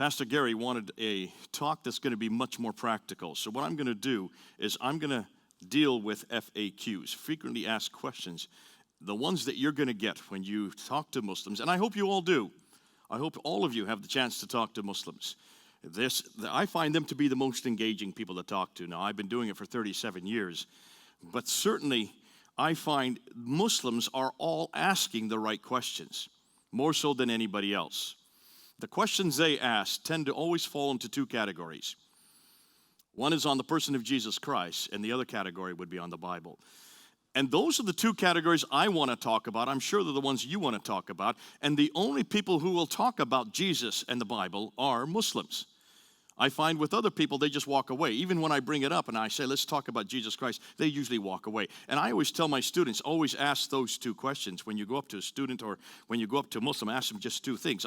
Pastor Gary wanted a talk that's going to be much more practical. So what I'm going to do is I'm going to deal with FAQs, frequently asked questions, the ones that you're going to get when you talk to Muslims, and I hope you all do. I hope all of you have the chance to talk to Muslims. I find them to be the most engaging people to talk to. Now, I've been doing it for 37 years, but certainly I find Muslims are all asking the right questions, more so than anybody else. The questions they ask tend to always fall into two categories. One is on the person of Jesus Christ, and the other category would be on the Bible. And those are the two categories I want to talk about. I'm sure they're the ones you want to talk about. And the only people who will talk about Jesus and the Bible are Muslims. I find with other people, they just walk away. Even when I bring it up and I say, let's talk about Jesus Christ, they usually walk away. And I always tell my students, always ask those two questions. When you go up to a student or when you go up to a Muslim, ask them just two things.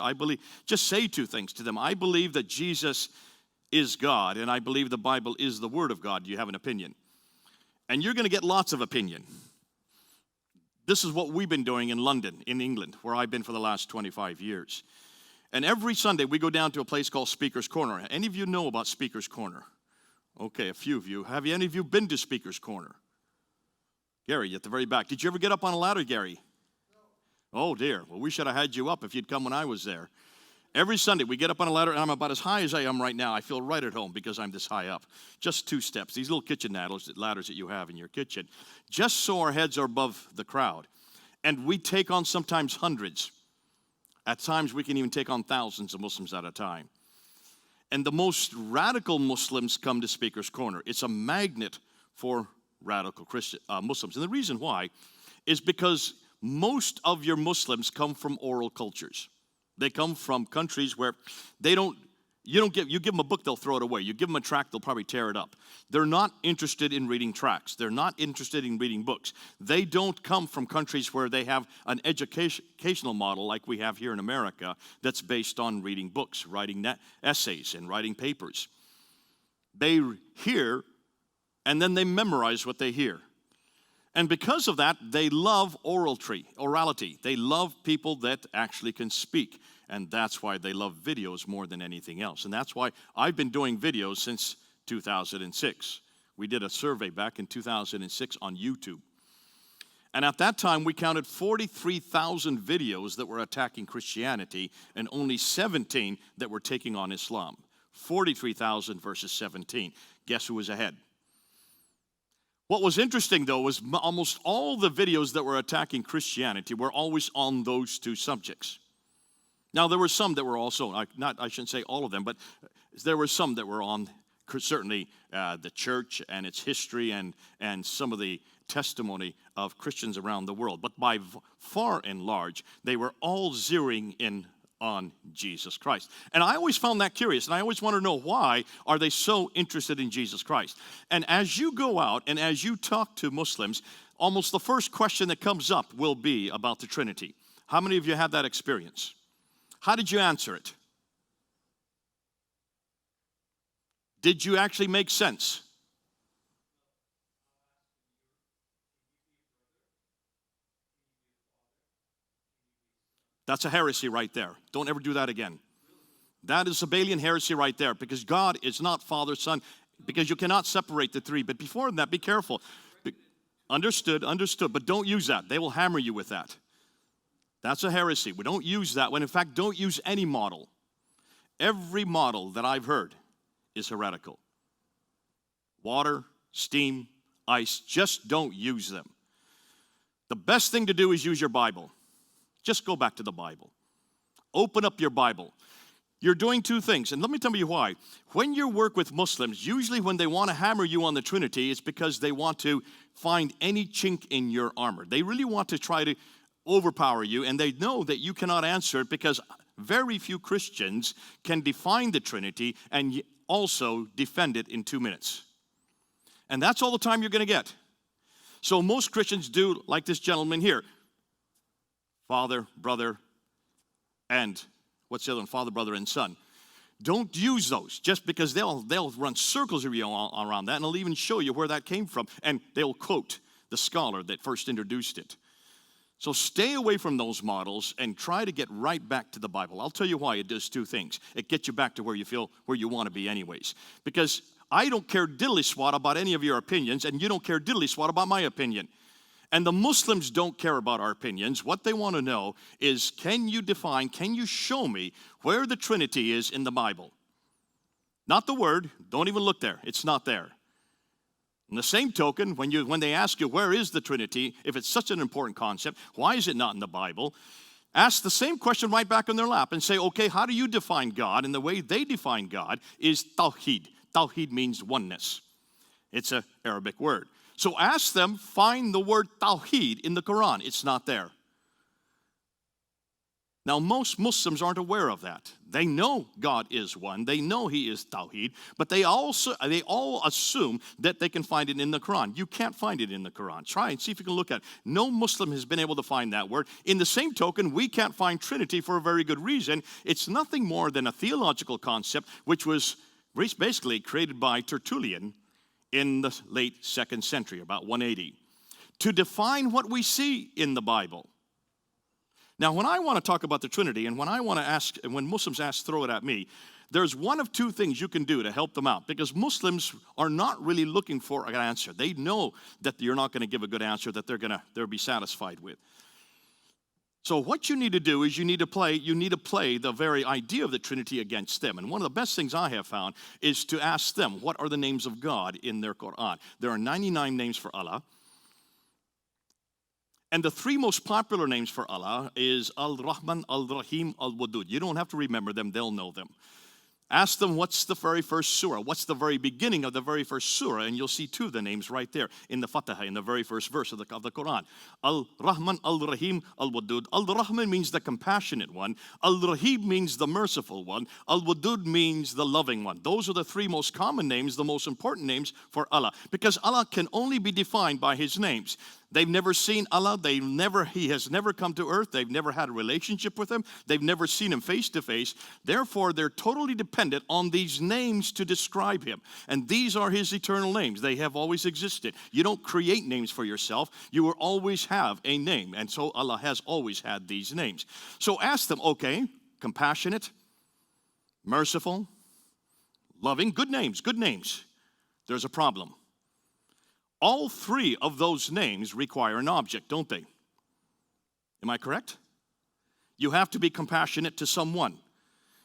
Just say two things to them. I believe that Jesus is God, and I believe the Bible is the Word of God. Do you have an opinion? And you're going to get lots of opinion. This is what we've been doing in London, in England, where I've been for the last 25 years. And every Sunday, we go down to a place called Speaker's Corner. Any of you know about Speaker's Corner? Okay, a few of you. Have any of you been to Speaker's Corner? Gary, at the very back. Did you ever get up on a ladder, Gary? No. Oh, dear. Well, we should have had you up if you'd come when I was there. Every Sunday, we get up on a ladder, and I'm about as high as I am right now. I feel right at home because I'm this high up. Just 2 steps, these little kitchen ladders that you have in your kitchen, just so our heads are above the crowd. And we take on sometimes hundreds. At times, we can even take on thousands of Muslims at a time. And the most radical Muslims come to Speaker's Corner. It's a magnet for radical Muslims. And the reason why is because most of your Muslims come from oral cultures. They come from countries where you give them a book, they'll throw it away. You give them a tract, they'll probably tear it up. They're not interested in reading tracts. They're not interested in reading books. They don't come from countries where they have an educational model like we have here in America that's based on reading books, writing essays, and writing papers. They hear, and then they memorize what they hear. And because of that, they love orality. They love people that actually can speak. And that's why they love videos more than anything else. And that's why I've been doing videos since 2006. We did a survey back in 2006 on YouTube. And at that time, we counted 43,000 videos that were attacking Christianity and only 17 that were taking on Islam. 43,000 versus 17. Guess who was ahead? What was interesting, though, was almost all the videos that were attacking Christianity were always on those two subjects. Now, there were some that were also, I shouldn't say all of them, but there were some that were on certainly the church and its history and some of the testimony of Christians around the world. But by far and large, they were all zeroing in on Jesus Christ. And I always found that curious, and I always want to know, why are they so interested in Jesus Christ? And as you go out and as you talk to Muslims, almost the first question that comes up will be about the Trinity. How many of you had that experience? How did you answer it? Did you actually make sense? That's a heresy right there. Don't ever do that again. That is Sabellian heresy right there, because God is not Father, Son, because you cannot separate the three. But before that, be careful. Understood, but don't use that. They will hammer you with that. That's a heresy. We don't use that one. In fact, don't use any model. Every model that I've heard is heretical. Water, steam, ice, just don't use them. The best thing to do is use your Bible. Just go back to the Bible. Open up your Bible. You're doing two things, and let me tell you why. When you work with Muslims, usually when they want to hammer you on the Trinity, it's because they want to find any chink in your armor. They really want to try to overpower you, and they know that you cannot answer it because very few Christians can define the Trinity and also defend it in 2 minutes. And that's all the time you're going to get. So most Christians do like this gentleman here. Father, brother, and what's the other one? Father, brother, and son. Don't use those just because they'll run circles around that, and they'll even show you where that came from, and they'll quote the scholar that first introduced it. So stay away from those models and try to get right back to the Bible. I'll tell you why. It does two things. It gets you back to where you want to be anyways. Because I don't care diddly swat about any of your opinions, and you don't care diddly swat about my opinion. And the Muslims don't care about our opinions. What they want to know is, can you show me where the Trinity is in the Bible? Not the word. Don't even look there. It's not there. In the same token, when they ask you, where is the Trinity, if it's such an important concept, why is it not in the Bible? Ask the same question right back in their lap and say, okay, how do you define God? And the way they define God is tawhid. Tawhid means oneness. It's an Arabic word. So ask them, find the word tawhid in the Quran. It's not there. Now, most Muslims aren't aware of that. They know God is one. They know He is Tawheed, but they all assume that they can find it in the Quran. You can't find it in the Quran. Try and see if you can look at it. No Muslim has been able to find that word. In the same token, we can't find Trinity for a very good reason. It's nothing more than a theological concept which was basically created by Tertullian in the late 2nd century, about 180, to define what we see in the Bible. Now, when I want to talk about the Trinity, and when I want to ask, and when Muslims throw it at me, there's one of two things you can do to help them out, because Muslims are not really looking for an answer. They know that you're not going to give a good answer that they'll be satisfied with. So what you need to do is you need to play the very idea of the Trinity against them. And one of the best things I have found is to ask them, what are the names of God in their Quran? There are 99 names for Allah. And the three most popular names for Allah is Al-Rahman, Al-Rahim, Al-Wadud. You don't have to remember them, they'll know them. Ask them, what's the very first surah? What's the very beginning of the very first surah? And you'll see two of the names right there in the Fatiha, in the very first verse of the Quran. Al-Rahman, Al-Rahim, Al-Wadud. Al-Rahman means the compassionate one. Al-Rahim means the merciful one. Al-Wadud means the loving one. Those are the three most common names, the most important names for Allah. Because Allah can only be defined by His names. They've never seen Allah. He has never come to earth. They've never had a relationship with Him. They've never seen Him face to face. Therefore, they're totally dependent on these names to describe Him. And these are His eternal names. They have always existed. You don't create names for yourself. You will always have a name. And so Allah has always had these names. So ask them, okay, compassionate, merciful, loving, good names, good names. There's a problem. All three of those names require an object, don't they? Am I correct? You have to be compassionate to someone.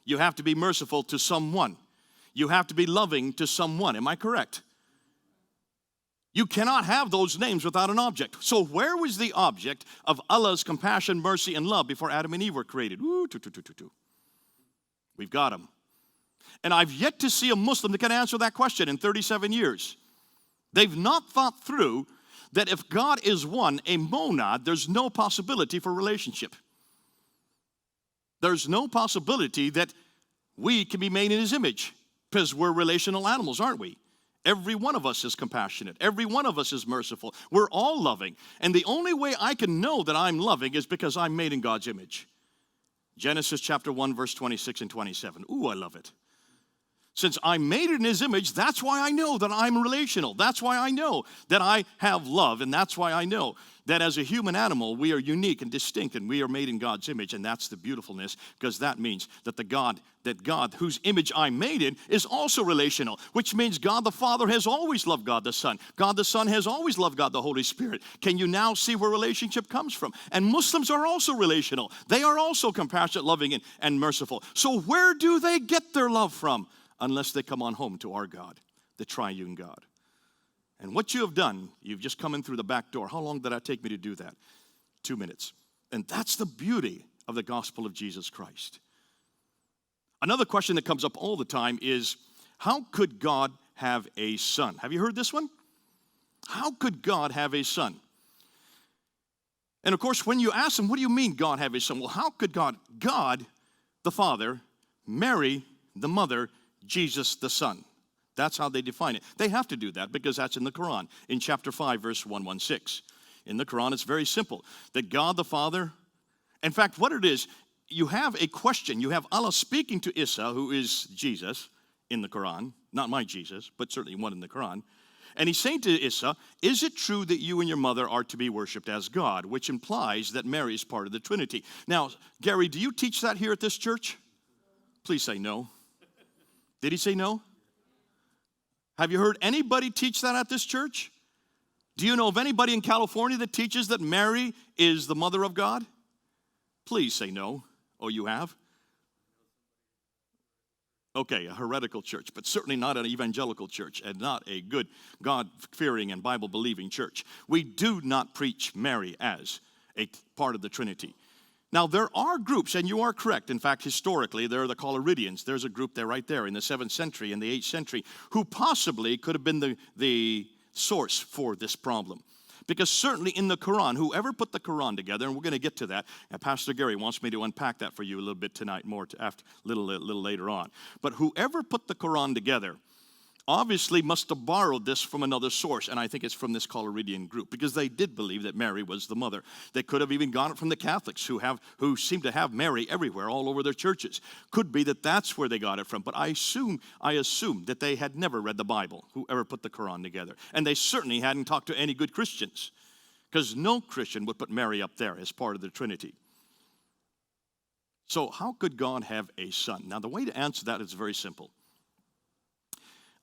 You have to be merciful to someone. You have to be loving to someone. Am I correct? You cannot have those names without an object. So where was the object of Allah's compassion, mercy, and love before Adam and Eve were created? We've got them. And I've yet to see a Muslim that can answer that question in 37 years. They've not thought through that if God is one, a monad, there's no possibility for relationship. There's no possibility that we can be made in His image, because we're relational animals, aren't we? Every one of us is compassionate. Every one of us is merciful. We're all loving. And the only way I can know that I'm loving is because I'm made in God's image. Genesis chapter 1, verse 26 and 27. Ooh, I love it. Since I'm made in His image, that's why I know that I'm relational. That's why I know that I have love. And that's why I know that as a human animal, we are unique and distinct, and we are made in God's image. And that's the beautifulness, because that means that God whose image I'm made in is also relational, which means God the Father has always loved God the Son. God the Son has always loved God the Holy Spirit. Can you now see where relationship comes from? And Muslims are also relational. They are also compassionate, loving, and merciful. So where do they get their love from? Unless they come on home to our God, the triune God. And what you have done, you've just come in through the back door. How long did it take me to do that? 2 minutes. And that's the beauty of the gospel of Jesus Christ. Another question that comes up all the time is, how could God have a son? Have you heard this one? How could God have a son? And of course, when you ask them, what do you mean God have a son? Well, how could God the Father, marry the mother, Jesus the Son? That's how they define it. They have to do that because that's in the Quran, in chapter 5, verse 116. In the Quran, it's very simple. That God the Father, in fact, what it is, you have a question. You have Allah speaking to Isa, who is Jesus, in the Quran. Not my Jesus, but certainly one in the Quran. And he's saying to Issa, is it true that you and your mother are to be worshipped as God? Which implies that Mary is part of the Trinity. Now, Gary, do you teach that here at this church? Please say no. Did he say no? Have you heard anybody teach that at this church? Do you know of anybody in California that teaches that Mary is the mother of God? Please say no. Oh, you have? Okay, a heretical church, but certainly not an evangelical church and not a good God-fearing and Bible-believing church. We do not preach Mary as a part of the Trinity. Now, there are groups, and you are correct. In fact, historically, there are the Collyridians. There's a group there right there in the 7th century and the 8th century who possibly could have been the source for this problem. Because certainly in the Quran, whoever put the Quran together, and we're going to get to that, and Pastor Gary wants me to unpack that for you a little bit tonight, more after, little later on. But whoever put the Quran together obviously must have borrowed this from another source, and I think it's from this Collyridian group, because they did believe that Mary was the mother. They could have even got it from the Catholics, who seem to have Mary everywhere, all over their churches. Could be that that's where they got it from, but I assume that they had never read the Bible, whoever put the Quran together. And they certainly hadn't talked to any good Christians, because no Christian would put Mary up there as part of the Trinity. So how could God have a son? Now, the way to answer that is very simple.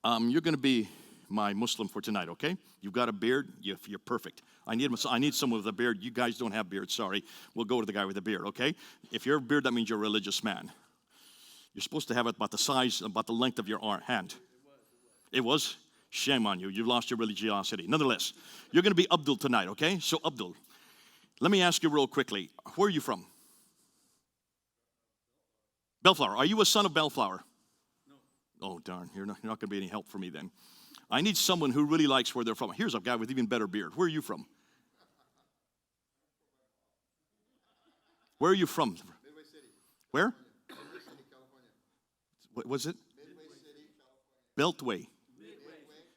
You're going to be my Muslim for tonight, okay? You've got a beard. You're perfect. I need someone with a beard. You guys don't have beards, sorry. We'll go to the guy with a beard, okay? If you're a beard, that means you're a religious man. You're supposed to have it about the size, about the length of your hand. It was? Shame on you. You've lost your religiosity. Nonetheless, you're going to be Abdul tonight, okay? So, Abdul, let me ask you real quickly. Where are you from? Bellflower. Are you a son of Bellflower? Oh, darn, you're not going to be any help for me then. I need someone who really likes where they're from. Here's a guy with even better beard. Where are you from? Where are you from? Midway City. Where? Midway City, California. What was it? Midway City, California. Beltway.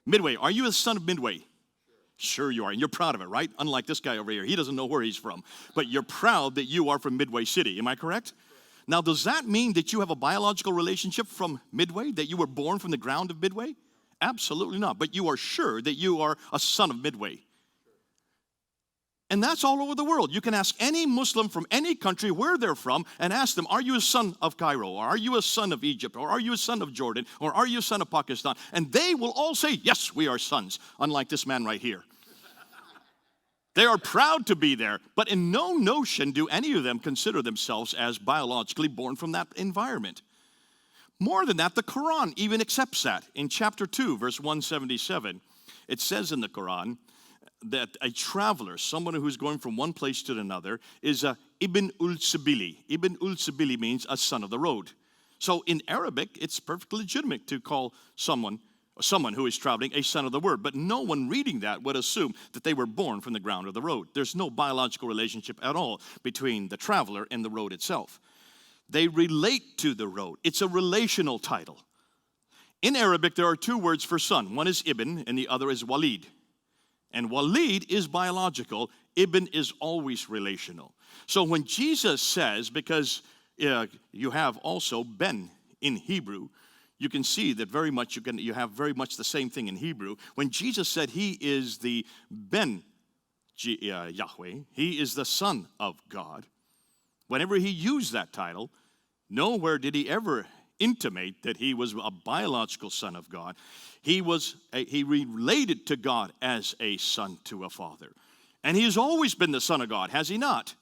Midway. Are you a son of Midway? Sure you are, and you're proud of it, right? Unlike this guy over here. He doesn't know where he's from. But you're proud that you are from Midway City. Am I correct? Now, does that mean that you have a biological relationship from Midway, that you were born from the ground of Midway? Absolutely not. But you are sure that you are a son of Midway. And that's all over the world. You can ask any Muslim from any country where they're from and ask them, are you a son of Cairo? Or are you a son of Egypt? Or are you a son of Jordan? Or are you a son of Pakistan? And they will all say, yes, we are sons, unlike this man right here. They are proud to be there, but in no notion do any of them consider themselves as biologically born from that environment. More than that, the Quran even accepts that. In chapter 2, verse 177, it says in the Quran that a traveler, someone who's going from one place to another, is a Ibn ul-Sabili. Ibn ul-Sabili means a son of the road. So in Arabic, it's perfectly legitimate to call someone who is traveling a son of the word. But no one reading that would assume that they were born from the ground of the road. There's no biological relationship at all between the traveler and the road itself. They relate to the road. It's a relational title. In Arabic, there are two words for son. One is ibn and the other is walid. And walid is biological. Ibn is always relational. So when Jesus says, because you have also ben in Hebrew, you can see that you have very much the same thing in Hebrew. When Jesus said he is the Ben Yahweh, he is the Son of God, whenever he used that title, nowhere did he ever intimate that he was a biological son of God. He related to God as a son to a father. And he has always been the Son of God, has he not?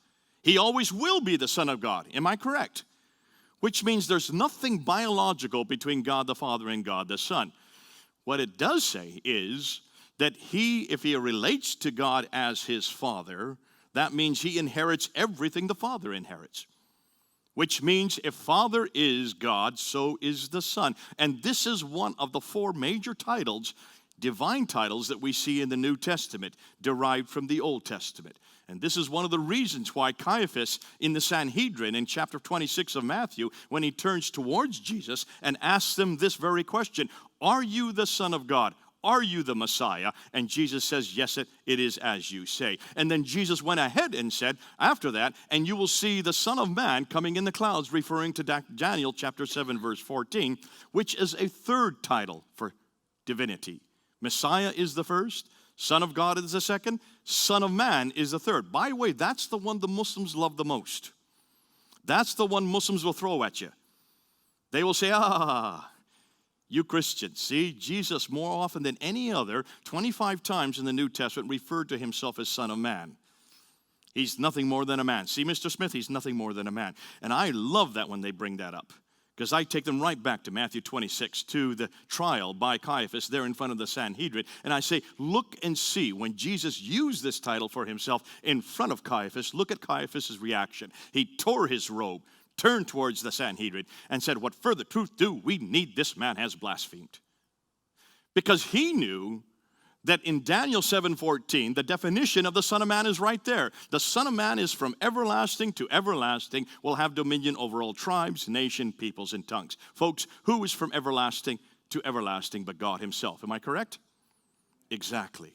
He always will be the Son of God. Am I correct? Which means there's nothing biological between God the Father and God the Son. What it does say is that if he relates to God as his Father, that means he inherits everything the Father inherits. Which means if Father is God, so is the Son. And this is one of the four major titles, divine titles, that we see in the New Testament, derived from the Old Testament. And this is one of the reasons why Caiaphas in the Sanhedrin in chapter 26 of Matthew, when he turns towards Jesus and asks him this very question, are you the Son of God? Are you the Messiah? And Jesus says, yes, it is as you say. And then Jesus went ahead and said, after that, and you will see the Son of Man coming in the clouds, referring to Daniel chapter 7, verse 14, which is a third title for divinity. Messiah is the first, Son of God is the second, Son of Man is the third. By the way, that's the one the Muslims love the most. That's the one Muslims will throw at you. They will say, you Christians, see, Jesus more often than any other, 25 times in the New Testament, referred to himself as Son of Man. He's nothing more than a man. See, Mr. Smith, he's nothing more than a man. And I love that when they bring that up, because I take them right back to Matthew 26, to the trial by Caiaphas there in front of the Sanhedrin. And I say, look and see, when Jesus used this title for himself in front of Caiaphas, look at Caiaphas' reaction. He tore his robe, turned towards the Sanhedrin, and said, what further truth do we need? This man has blasphemed. Because he knew that in Daniel 7:14, the definition of the Son of Man is right there. The Son of Man is from everlasting to everlasting, will have dominion over all tribes, nation, peoples, and tongues. Folks, who is from everlasting to everlasting but God himself? Am I correct? Exactly.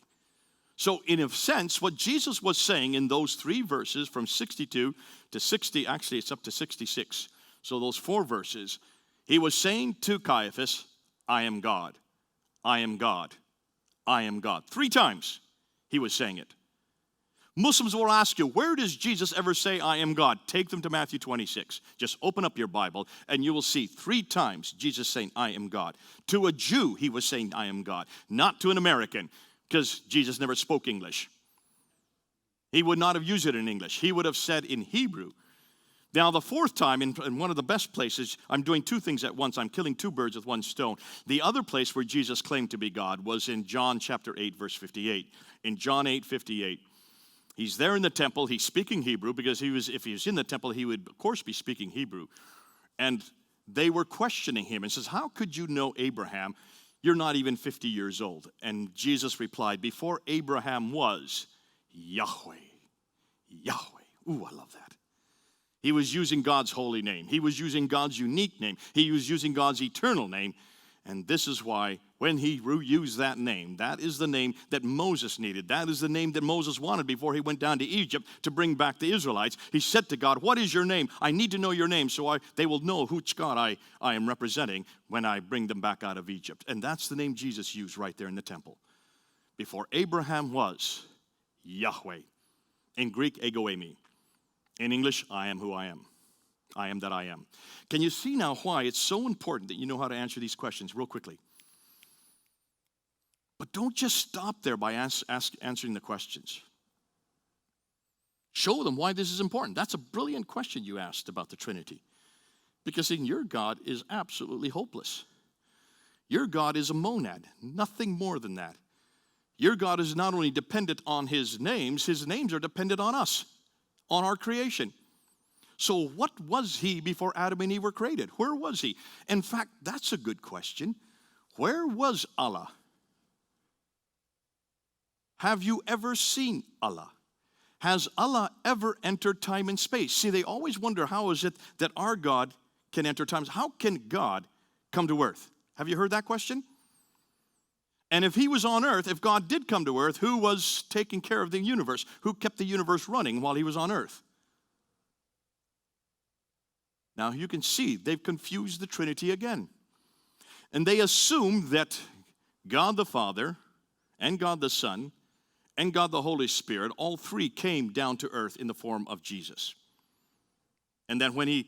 So in a sense, what Jesus was saying in those 3 verses from 62 to 60, actually it's up to 66, so those 4 verses, he was saying to Caiaphas, I am God, I am God, I am God. 3 times he was saying it. Muslims will ask you, where does Jesus ever say, I am God? Take them to Matthew 26. Just open up your Bible and you will see 3 times Jesus saying, I am God. To a Jew, he was saying, I am God. Not to an American, because Jesus never spoke English. He would not have used it in English. He would have said in Hebrew. Now, the 4th time, in one of the best places, I'm doing 2 things at once. I'm killing 2 birds with 1 stone. The other place where Jesus claimed to be God was in John chapter 8, verse 58. In John 8:58, he's there in the temple. He's speaking Hebrew because if he was in the temple, he would, of course, be speaking Hebrew. And they were questioning him and says, how could you know Abraham? You're not even 50 years old. And Jesus replied, before Abraham was, Yahweh. Yahweh. Ooh, I love that. He was using God's holy name. He was using God's unique name. He was using God's eternal name. And this is why when he used that name, that is the name that Moses needed. That is the name that Moses wanted before he went down to Egypt to bring back the Israelites. He said to God, what is your name? I need to know your name so they will know which God I am representing when I bring them back out of Egypt. And that's the name Jesus used right there in the temple. Before Abraham was, Yahweh. In Greek, egoemi. In English, I am who I am. I am that I am. Can you see now why it's so important that you know how to answer these questions real quickly? But don't just stop there by answering the questions. Show them why this is important. That's a brilliant question you asked about the Trinity. Because in your God is absolutely hopeless. Your God is a monad, nothing more than that. Your God is not only dependent on his names are dependent on us, on our creation. So what was he before Adam and Eve were created? Where was he? In fact, that's a good question. Where was Allah? Have you ever seen Allah? Has Allah ever entered time and space? See, they always wonder, how is it that our God can enter time? How can God come to earth? Have you heard that question? And if he was on earth, if God did come to earth, who was taking care of the universe? Who kept the universe running while he was on earth? Now you can see they've confused the Trinity again. And they assume that God the Father and God the Son and God the Holy Spirit, all 3 came down to earth in the form of Jesus. And then he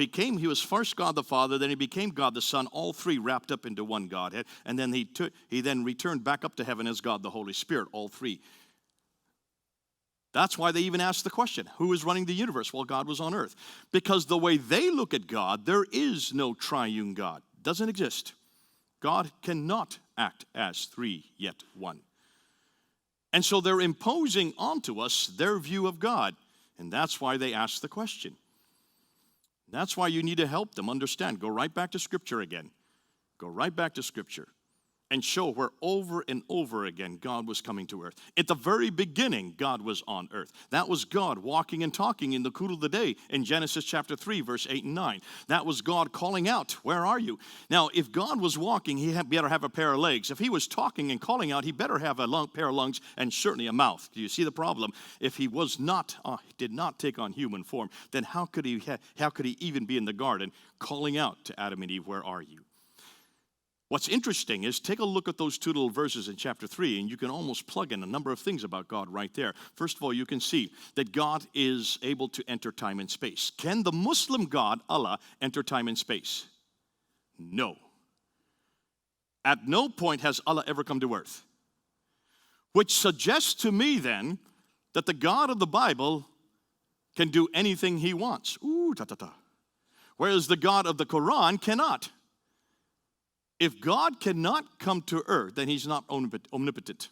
came, he was first God the Father, then he became God the Son, all 3 wrapped up into one Godhead. And then he then returned back up to heaven as God the Holy Spirit, all 3. That's why they even asked the question, who is running the universe while God was on earth? Because the way they look at God, there is no triune God. Doesn't exist. God cannot act as 3 yet 1. And so they're imposing onto us their view of God. And that's why they ask the question. That's why you need to help them understand. Go right back to Scripture again. Go right back to Scripture and show where over and over again God was coming to earth. At the very beginning, God was on earth. That was God walking and talking in the cool of the day in Genesis chapter 3, verse 8 and 9. That was God calling out, where are you? Now, if God was walking, he better have a pair of legs. If he was talking and calling out, he better have a pair of lungs and certainly a mouth. Do you see the problem? If he was not, did not take on human form, then how could he even be in the garden calling out to Adam and Eve, where are you? What's interesting is take a look at those two little verses in chapter 3, and you can almost plug in a number of things about God right there. First of all, you can see that God is able to enter time and space. Can the Muslim God, Allah, enter time and space? No. At no point has Allah ever come to earth. Which suggests to me then that the God of the Bible can do anything he wants. Ooh, ta-ta-ta. Whereas the God of the Quran cannot. If God cannot come to earth, then he's not omnipotent.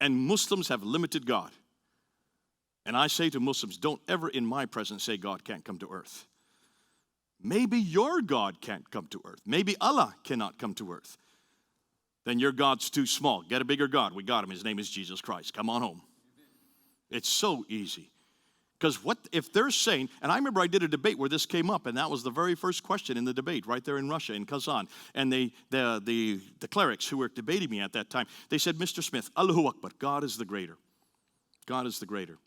And Muslims have limited God. And I say to Muslims, don't ever in my presence say God can't come to earth. Maybe your God can't come to earth. Maybe Allah cannot come to earth. Then your God's too small. Get a bigger God. We got him. His name is Jesus Christ. Come on home. It's so easy. Because what if they're saying, and I remember I did a debate where this came up, and that was the very first question in the debate right there in Russia, in Kazan. And the clerics who were debating me at that time, they said, Mr. Smith, Allahu Akbar, God is the greater. God is the greater.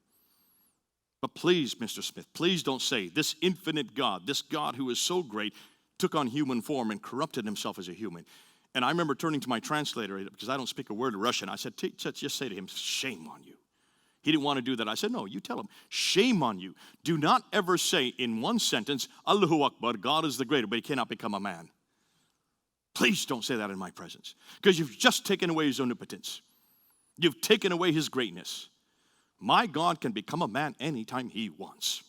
But please, Mr. Smith, please don't say this infinite God, this God who is so great, took on human form and corrupted himself as a human. And I remember turning to my translator, because I don't speak a word of Russian. I said, just say to him, shame on you. He didn't want to do that. I said, no, you tell him, shame on you. Do not ever say in one sentence, Allahu Akbar, God is the greater, but he cannot become a man. Please don't say that in my presence, because you've just taken away his omnipotence. You've taken away his greatness. My God can become a man anytime he wants.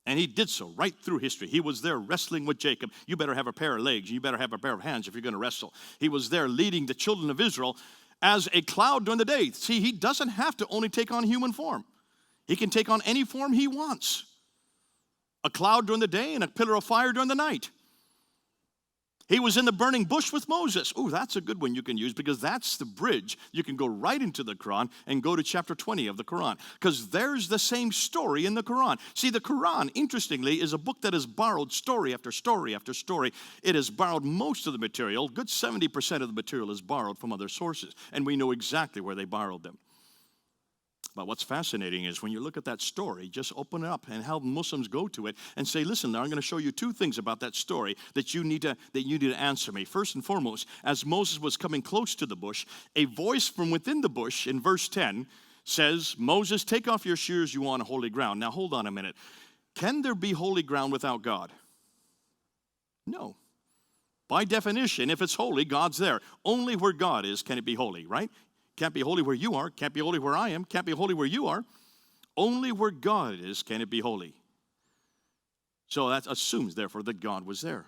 And he did so right through history. He was there wrestling with Jacob. You better have a pair of legs. You better have a pair of hands if you're going to wrestle. He was there leading the children of Israel as a cloud during the day. See, he doesn't have to only take on human form. He can take on any form he wants. A cloud during the day and a pillar of fire during the night. He was in the burning bush with Moses. Oh, that's a good one you can use, because that's the bridge. You can go right into the Quran and go to chapter 20 of the Quran, because there's the same story in the Quran. See, the Quran, interestingly, is a book that has borrowed story after story after story. It has borrowed most of the material. Good 70% of the material is borrowed from other sources, and we know exactly where they borrowed them. But what's fascinating is when you look at that story, just open it up and how Muslims go to it and say, listen, now I'm going to show you two things about that story that you need to answer me. First and foremost, as Moses was coming close to the bush, a voice from within the bush in verse 10 says, Moses, take off your shoes, you on holy ground. Now hold on a minute. Can there be holy ground without God? No. By definition, if it's holy, God's there. Only where God is can it be holy, right? Can't be holy where you are. Can't be holy where I am. Can't be holy where you are. Only where God is can it be holy. So that assumes, therefore, that God was there.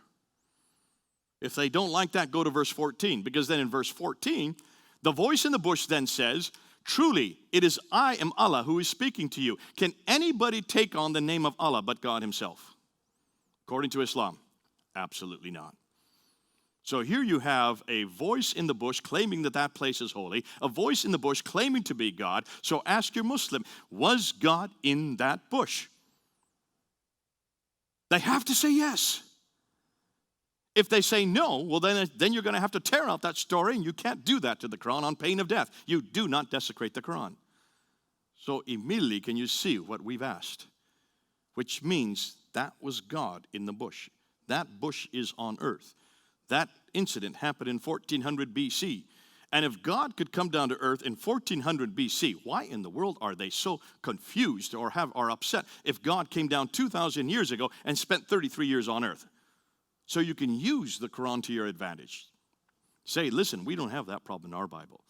If they don't like that, go to verse 14. Because then in verse 14, the voice in the bush then says, truly, it is I am Allah who is speaking to you. Can anybody take on the name of Allah but God himself? According to Islam, absolutely not. So here you have a voice in the bush claiming that that place is holy, a voice in the bush claiming to be God. So ask your Muslim, was God in that bush? They have to say yes. If they say no, well, then you're going to have to tear out that story, and you can't do that to the Quran on pain of death. You do not desecrate the Quran. So immediately can you see what we've asked? Which means that was God in the bush. That bush is on earth. That incident happened in 1400 BC. And if God could come down to earth in 1400 BC, why in the world are they so confused or are upset if God came down 2,000 years ago and spent 33 years on earth? So you can use the Quran to your advantage. Say, listen, we don't have that problem in our Bible.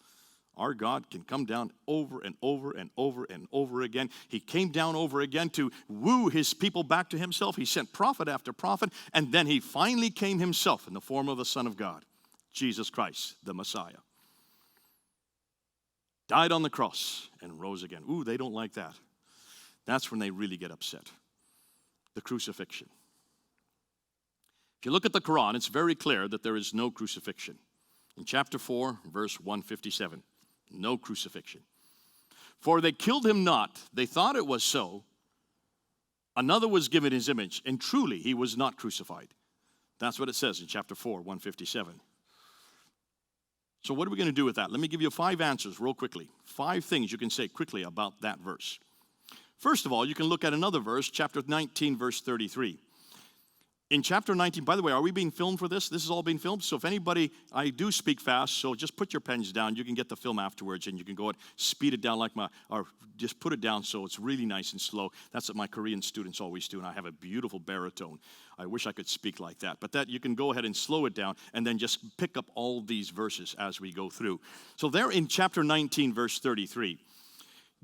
Our God can come down over and over and over and over again. He came down over again to woo his people back to himself. He sent prophet after prophet, and then he finally came himself in the form of the Son of God, Jesus Christ, the Messiah. Died on the cross and rose again. Ooh, they don't like that. That's when they really get upset. The crucifixion. If you look at the Quran, it's very clear that there is no crucifixion. In chapter 4, verse 157. No crucifixion. For they killed him not. They thought it was so. Another was given his image, and truly he was not crucified. That's what it says in chapter 4, 157. So what are we going to do with that? Let me give you 5 answers real quickly. 5 things you can say quickly about that verse. First of all, you can look at another verse, chapter 19, verse 33. In chapter 19, by the way, are we being filmed for this? This is all being filmed. So if anybody, I do speak fast, so just put your pens down. You can get the film afterwards, and you can go and speed it down or just put it down so it's really nice and slow. That's what my Korean students always do, and I have a beautiful baritone. I wish I could speak like that. But that you can go ahead and slow it down and then just pick up all these verses as we go through. So there in chapter 19, verse 33,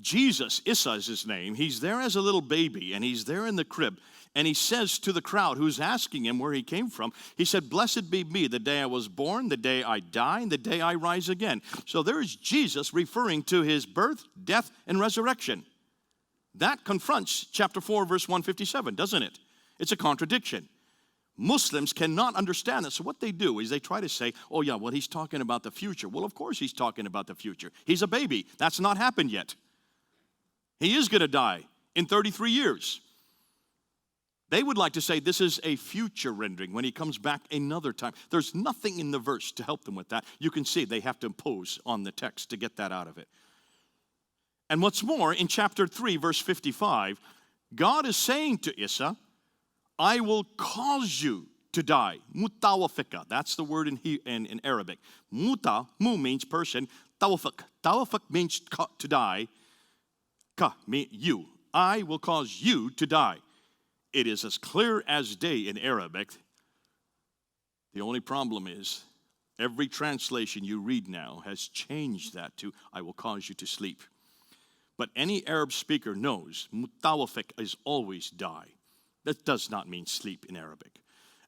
Jesus, Issa is his name, he's there as a little baby, and he's there in the crib. And he says to the crowd who's asking him where he came from, he said, "Blessed be me, the day I was born, the day I die, and the day I rise again." So there is Jesus referring to his birth, death, and resurrection. That confronts chapter 4, verse 157, doesn't it? It's a contradiction. Muslims cannot understand this. So what they do is they try to say, oh yeah, well, he's talking about the future. Well, of course he's talking about the future. He's a baby. That's not happened yet. He is going to die in 33 years. They would like to say this is a future rendering when he comes back another time. There's nothing in the verse to help them with that. You can see they have to impose on the text to get that out of it. And what's more, in chapter 3, verse 55, God is saying to Issa, "I will cause you to die." Mutawafika, that's the word in Arabic. Muta, mu means person, tawafik. Tawafik means to die. Ka, means you. I will cause you to die. It is as clear as day in Arabic. The only problem is every translation you read now has changed that to "I will cause you to sleep." But any Arab speaker knows mutawafik is always die. That does not mean sleep in Arabic.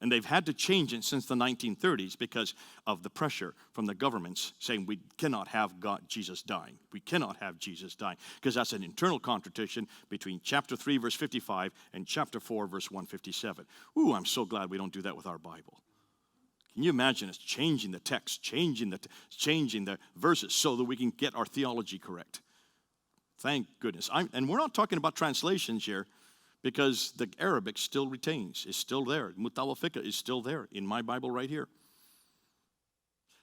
And they've had to change it since the 1930s because of the pressure from the governments saying we cannot have Jesus dying. We cannot have Jesus dying because that's an internal contradiction between chapter 3, verse 55 and chapter 4, verse 157. Ooh, I'm so glad we don't do that with our Bible. Can you imagine us changing the text, changing the verses so that we can get our theology correct? Thank goodness. And we're not talking about translations here, because the Arabic still retains, is still there. Mutawafika is still there in my Bible right here.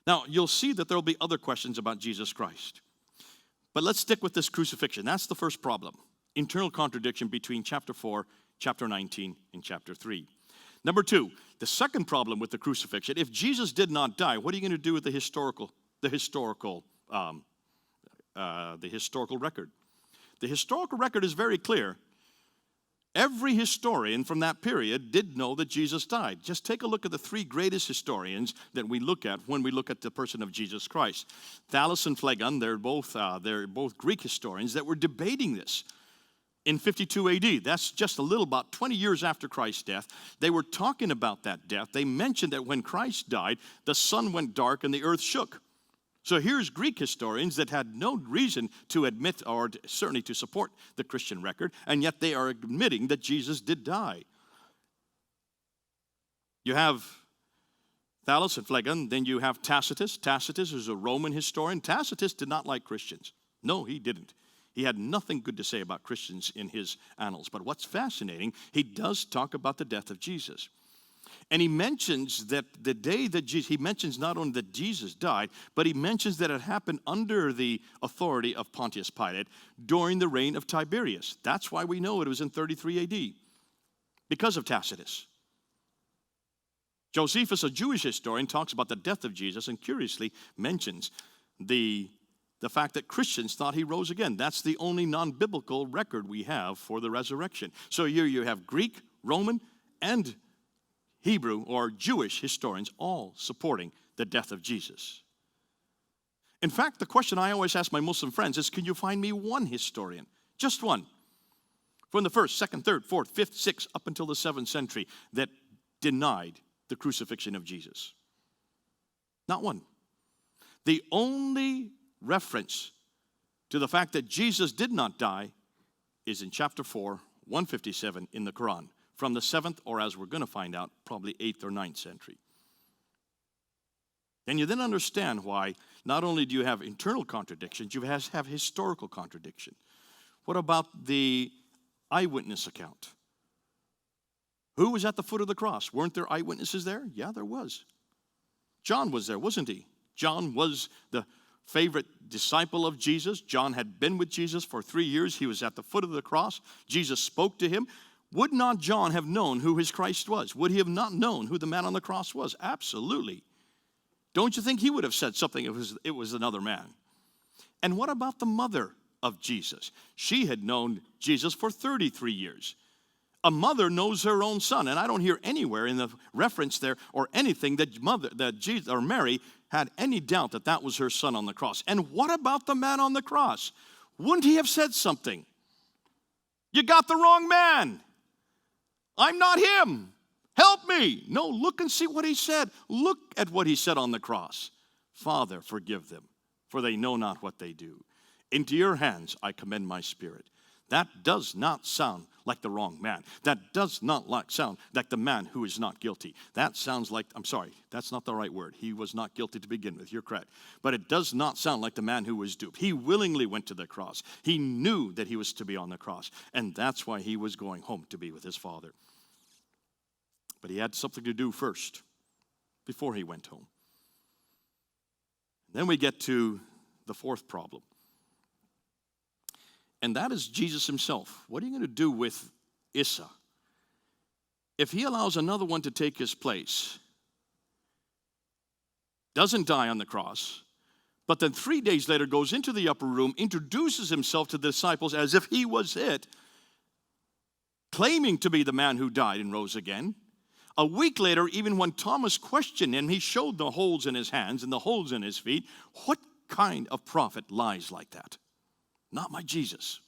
Now, you'll see that there will be other questions about Jesus Christ. But let's stick with this crucifixion. That's the first problem. Internal contradiction between chapter 4, chapter 19, and chapter 3. Number 2, the second problem with the crucifixion. If Jesus did not die, what are you going to do with the historical record? The historical record is very clear. Every historian from that period did know that Jesus died. Just take a look at the 3 greatest historians that we look at when we look at the person of Jesus Christ. Thallus and Phlegon, they're both Greek historians that were debating this in 52 AD. That's just about 20 years after Christ's death. They were talking about that death. They mentioned that when Christ died, the sun went dark and the earth shook. So here's Greek historians that had no reason to admit or certainly to support the Christian record, and yet they are admitting that Jesus did die. You have Thallus and Phlegon, then you have Tacitus. Tacitus is a Roman historian. Tacitus did not like Christians. No, he didn't. He had nothing good to say about Christians in his annals. But what's fascinating, he does talk about the death of Jesus. And he mentions that the day that he mentions not only that Jesus died, but he mentions that it happened under the authority of Pontius Pilate during the reign of Tiberius. That's why we know it was in 33 AD, because of Tacitus. Josephus, a Jewish historian, talks about the death of Jesus and curiously mentions the fact that Christians thought he rose again. That's the only non-biblical record we have for the resurrection. So here you have Greek, Roman, and Hebrew or Jewish historians all supporting the death of Jesus. In fact, the question I always ask my Muslim friends is, can you find me one historian, just one, from the 1st, 2nd, 3rd, 4th, 5th, 6th, up until the 7th century that denied the crucifixion of Jesus? Not one. The only reference to the fact that Jesus did not die is in chapter 4, 157 in the Quran, from the 7th, or as we're going to find out, probably 8th or 9th century. And you then understand why not only do you have internal contradictions, you have historical contradiction. What about the eyewitness account? Who was at the foot of the cross? Weren't there eyewitnesses there? Yeah, there was. John was there, wasn't he? John was the favorite disciple of Jesus. John had been with Jesus for 3 years. He was at the foot of the cross. Jesus spoke to him. Would not John have known who his Christ was? Would he have not known who the man on the cross was? Absolutely. Don't you think he would have said something if it was another man? And what about the mother of Jesus? She had known Jesus for 33 years. A mother knows her own son, and I don't hear anywhere in the reference there or anything that Jesus or Mary had any doubt that that was her son on the cross. And what about the man on the cross? Wouldn't he have said something? You got the wrong man. I'm not him. Help me. No, look and see what he said. Look at what he said on the cross. Father, forgive them, for they know not what they do. Into your hands I commend my spirit. That does not sound like the wrong man. That does not sound like the man who is not guilty. That sounds like, I'm sorry, that's not the right word. He was not guilty to begin with. You're correct. But it does not sound like the man who was duped. He willingly went to the cross. He knew that he was to be on the cross. And that's why he was going home to be with his Father. But he had something to do first before he went home. Then we get to the fourth problem. And that is Jesus himself. What are you going to do with Issa? If he allows another one to take his place, doesn't die on the cross, but then 3 days later goes into the upper room, introduces himself to the disciples as if he was it, claiming to be the man who died and rose again. A week later, even when Thomas questioned him, he showed the holes in his hands and the holes in his feet. What kind of prophet lies like that? Not my Jesus.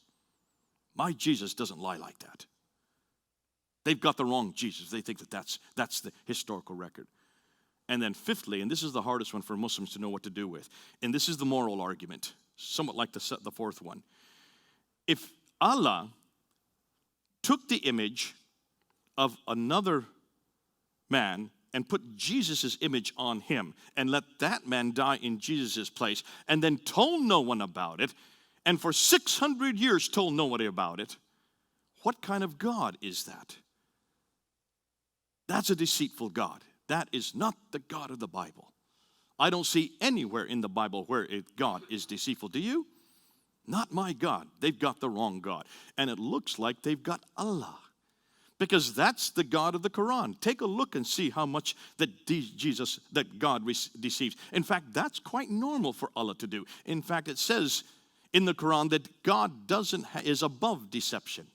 My Jesus doesn't lie like that. They've got the wrong Jesus. They think that that's the historical record. And then fifthly, and this is the hardest one for Muslims to know what to do with, and this is the moral argument, somewhat like the fourth one. If Allah took the image of another man and put Jesus' image on him and let that man die in Jesus' place and then told no one about it, and for 600 years told nobody about it, what kind of God is that? That's a deceitful God. That is not the God of the Bible. I don't see anywhere in the Bible where God is deceitful. Do you? Not my God. They've got the wrong God. And it looks like they've got Allah, because that's the God of the Quran. Take a look and see how much that God deceives. In fact, that's quite normal for Allah to do. In fact, it says in the Quran that God is above deception.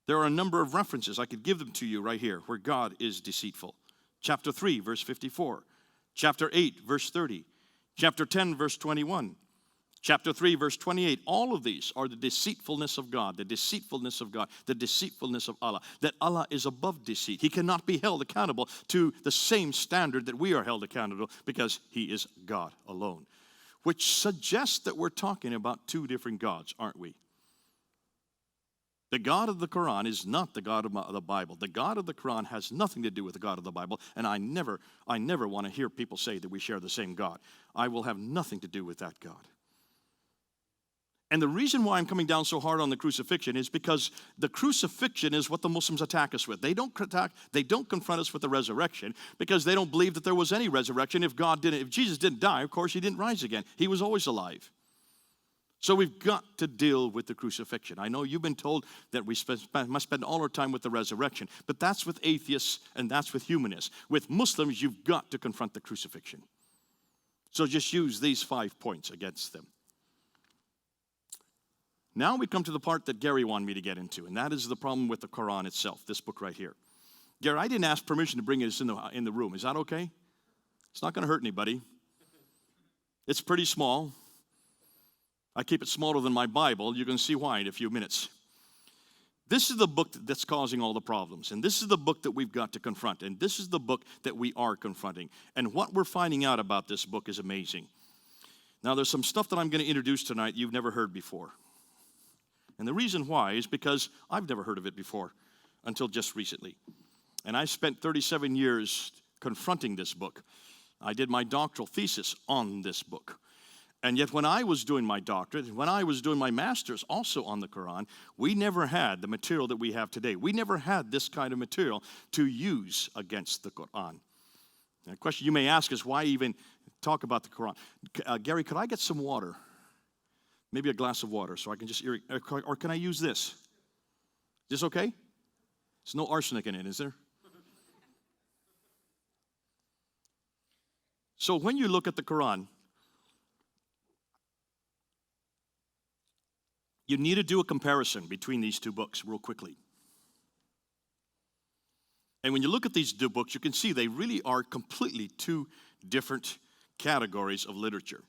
There are a number of references. I could give them to you right here where God is deceitful. Chapter 3, verse 54. Chapter 8, verse 30. Chapter 10, verse 21. Chapter 3, verse 28. All of these are the deceitfulness of God, the deceitfulness of God, the deceitfulness of Allah. That Allah is above deceit. He cannot be held accountable to the same standard that we are held accountable, because he is God alone. Which suggests that we're talking about two different gods, aren't we? The God of the Quran is not the God of the Bible. The God of the Quran has nothing to do with the God of the Bible, and I never want to hear people say that we share the same God. I will have nothing to do with that God. And the reason why I'm coming down so hard on the crucifixion is because the crucifixion is what the Muslims attack us with. They don't confront us with the resurrection, because they don't believe that there was any resurrection. If Jesus didn't die, of course he didn't rise again. He was always alive. So we've got to deal with the crucifixion. I know you've been told that we must spend all our time with the resurrection, but that's with atheists and that's with humanists. With Muslims, you've got to confront the crucifixion. So just use these 5 points against them. Now we come to the part that Gary wanted me to get into, and that is the problem with the Quran itself, this book right here. Gary, I didn't ask permission to bring this in the room. Is that okay? It's not going to hurt anybody. It's pretty small. I keep it smaller than my Bible. You can see why in a few minutes. This is the book that's causing all the problems, and this is the book that we've got to confront, and this is the book that we are confronting. And what we're finding out about this book is amazing. Now, there's some stuff that I'm going to introduce tonight you've never heard before. And the reason why is because I've never heard of it before until just recently. And I spent 37 years confronting this book. I did my doctoral thesis on this book. And yet when I was doing my doctorate, when I was doing my master's also on the Quran, we never had the material that we have today. We never had this kind of material to use against the Quran. And a question you may ask is, why even talk about the Quran? Gary, could I get some water? Maybe a glass of water so I can just, or can I use this? Is this okay? There's no arsenic in it, is there? So when you look at the Quran, you need to do a comparison between these two books real quickly. And when you look at these two books, you can see they really are completely two different categories of literature.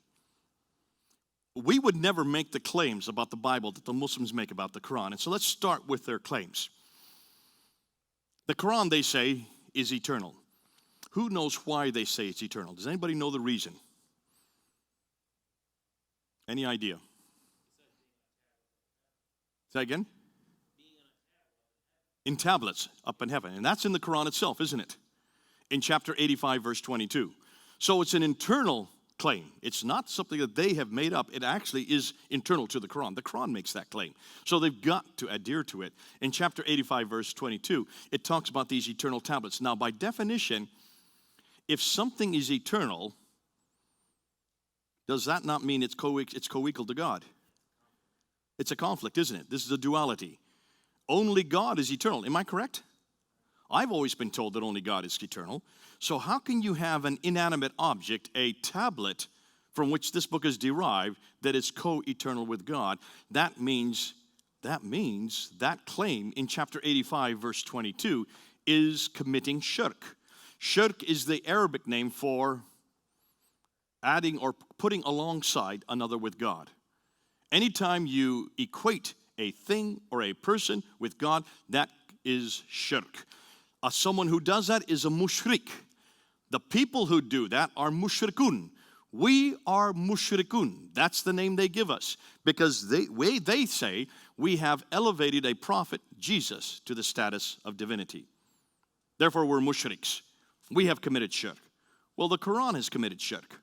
We would never make the claims about the Bible that the Muslims make about the Quran. And so let's start with their claims. The Quran, they say, is eternal. Who knows why they say it's eternal? Does anybody know the reason? Any idea? Say again? In tablets up in heaven. And that's in the Quran itself, isn't it? In chapter 85, verse 22. So it's an internal claim. It's not something that they have made up. It actually is internal to the Quran. The Quran makes that claim. So they've got to adhere to it. In chapter 85, verse 22, it talks about these eternal tablets. Now, by definition, if something is eternal, does that not mean it's co-equal to God? It's a conflict, isn't it? This is a duality. Only God is eternal. Am I correct? I've always been told that only God is eternal. So how can you have an inanimate object, a tablet, from which this book is derived, that is co-eternal with God? That means that claim in chapter 85, verse 22, is committing shirk. Shirk is the Arabic name for adding or putting alongside another with God. Anytime you equate a thing or a person with God, that is shirk. Someone who does that is a mushrik. The people who do that are mushrikun. We are mushrikun. That's the name they give us. Because they say we have elevated a prophet, Jesus, to the status of divinity. Therefore, we're mushriks. We have committed shirk. Well, the Quran has committed shirk.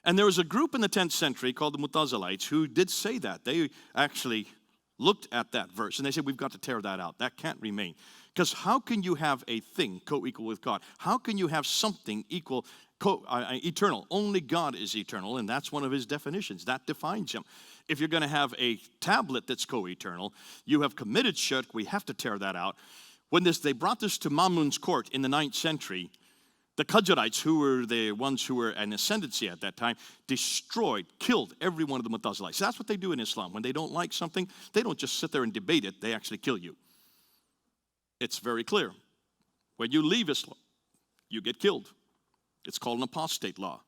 And there was a group in the 10th century called the Mu'tazilites who did say that. They actually looked at that verse and they said, we've got to tear that out. That can't remain. Because how can you have a thing co-equal with God? How can you have something equal, eternal? Only God is eternal, and that's one of his definitions. That defines him. If you're going to have a tablet that's co-eternal, you have committed shirk. We have to tear that out. When they brought this to Mamun's court in the 9th century, the Qadarites, who were the ones who were an ascendancy at that time, killed every one of the Mu'tazilites. That's what they do in Islam. When they don't like something, they don't just sit there and debate it. They actually kill you. It's very clear. When you leave Islam, you get killed. It's called an apostate law.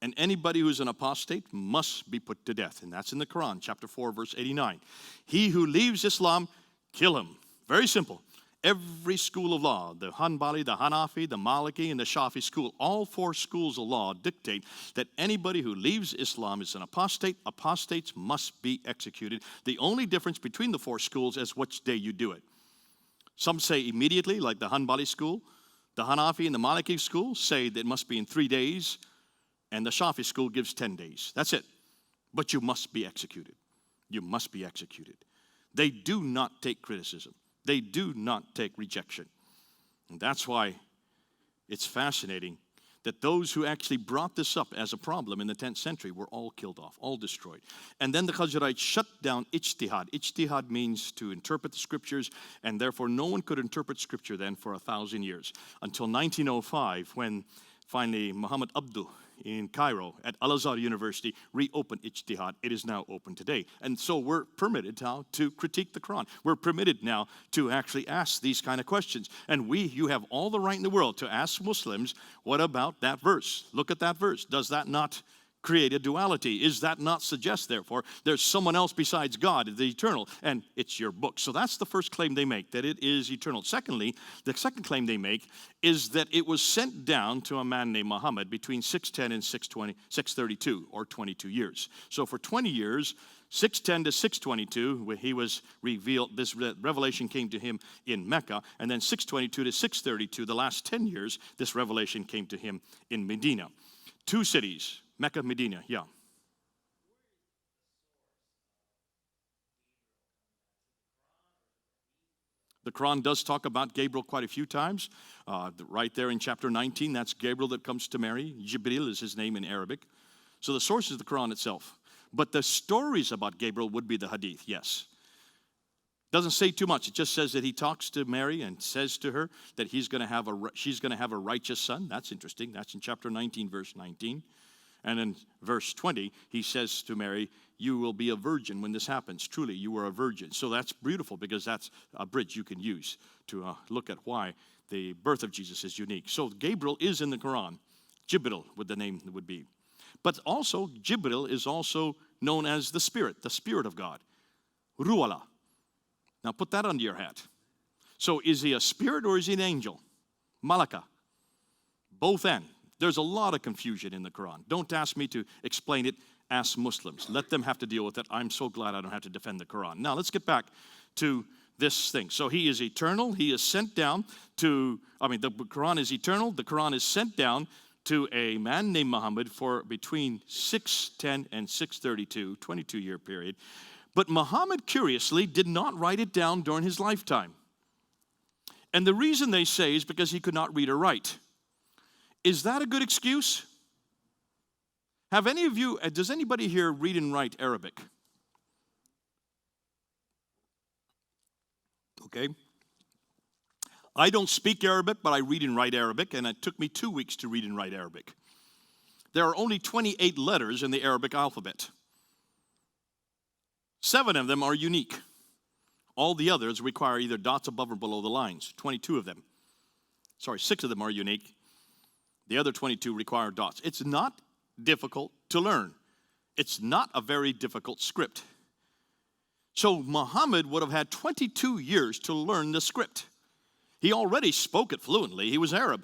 And anybody who's an apostate must be put to death. And that's in the Quran, chapter 4, verse 89. He who leaves Islam, kill him. Very simple. Every school of law, the Hanbali, the Hanafi, the Maliki, and the Shafi school, all four schools of law dictate that anybody who leaves Islam is an apostate. Apostates must be executed. The only difference between the four schools is which day you do it. Some say immediately, like the Hanbali school. The Hanafi and the Maliki school say that it must be in 3 days, and the Shafi school gives 10 days. That's it. But you must be executed. You must be executed. They do not take criticism. They do not take rejection. And that's why it's fascinating that those who actually brought this up as a problem in the 10th century were all killed off, all destroyed. And then the Qadarites shut down ijtihad. Ijtihad means to interpret the scriptures, and therefore no one could interpret scripture then for 1,000 years. Until 1905, when finally Muhammad Abduh in Cairo at Al-Azhar University reopened ijtihad. It is now open today. And so we're permitted now to critique the Quran. We're permitted now to actually ask these kind of questions. And you have all the right in the world to ask Muslims, what about that verse? Look at that verse. Does that not create a duality? Is that not suggest, therefore, there's someone else besides God, the eternal, and it's your book? So that's the first claim they make, that it is eternal. Secondly, the second claim they make is that it was sent down to a man named Muhammad between 610 and 632, or 22 years. So for 20 years, 610 to 622, where he was revealed, this revelation came to him in Mecca, and then 622 to 632, the last 10 years, this revelation came to him in Medina. 2 cities, Mecca, Medina, yeah. The Quran does talk about Gabriel quite a few times. Right there in chapter 19, that's Gabriel that comes to Mary. Jibril is his name in Arabic. So the source is the Quran itself. But the stories about Gabriel would be the hadith, yes. Doesn't say too much. It just says that he talks to Mary and says to her that she's going to have a righteous son. That's interesting. That's in chapter 19, verse 19. And in verse 20, he says to Mary, you will be a virgin when this happens. Truly, you are a virgin. So that's beautiful because that's a bridge you can use to look at why the birth of Jesus is unique. So Gabriel is in the Quran. Jibril would the name would be. But also, Jibril is also known as the Spirit of God. Ru'ala. Now put that under your hat. So is he a spirit or is he an angel? Malaka. Both and. There's a lot of confusion in the Quran. Don't ask me to explain it. Ask Muslims. Let them have to deal with it. I'm so glad I don't have to defend the Quran. Now let's get back to this thing. So he is eternal. He is sent down to, the Quran is eternal. The Quran is sent down to a man named Muhammad for between 610 and 632, 22-year period. But Muhammad, curiously, did not write it down during his lifetime. And the reason they say is because he could not read or write. Is that a good excuse? Have any of you, does anybody here read and write Arabic? Okay. I don't speak Arabic, but I read and write Arabic, and it took me 2 weeks to read and write Arabic. There are only 28 letters in the Arabic alphabet. 7 of them are unique. All the others require either dots above or below the lines. 22 of them. 6 of them are unique. The other 22 require dots. It's not difficult to learn. It's not a very difficult script. So Muhammad would have had 22 years to learn the script. He already spoke it fluently. He was Arab.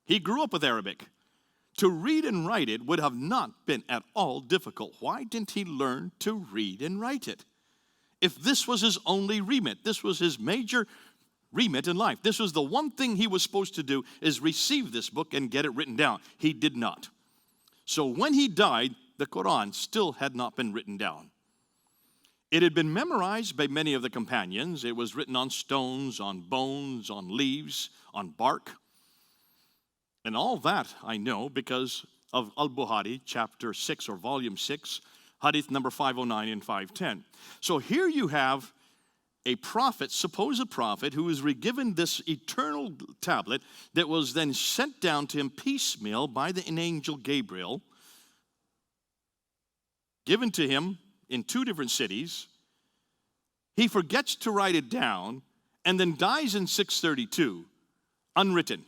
He grew up with Arabic. To read and write it would have not been at all difficult. Why didn't he learn to read and write it? If this was his only remit, this was his major remit in life. This was the one thing he was supposed to do, is receive this book and get it written down. He did not. So when he died, the Quran still had not been written down. It had been memorized by many of the companions. It was written on stones, on bones, on leaves, on bark. And all that I know because of Al-Bukhari, chapter 6 or volume 6, hadith number 509 and 510. So here you have a prophet, supposed prophet, who was given this eternal tablet that was then sent down to him piecemeal by an angel Gabriel, given to him in 2 different cities. He forgets to write it down and then dies in 632, unwritten.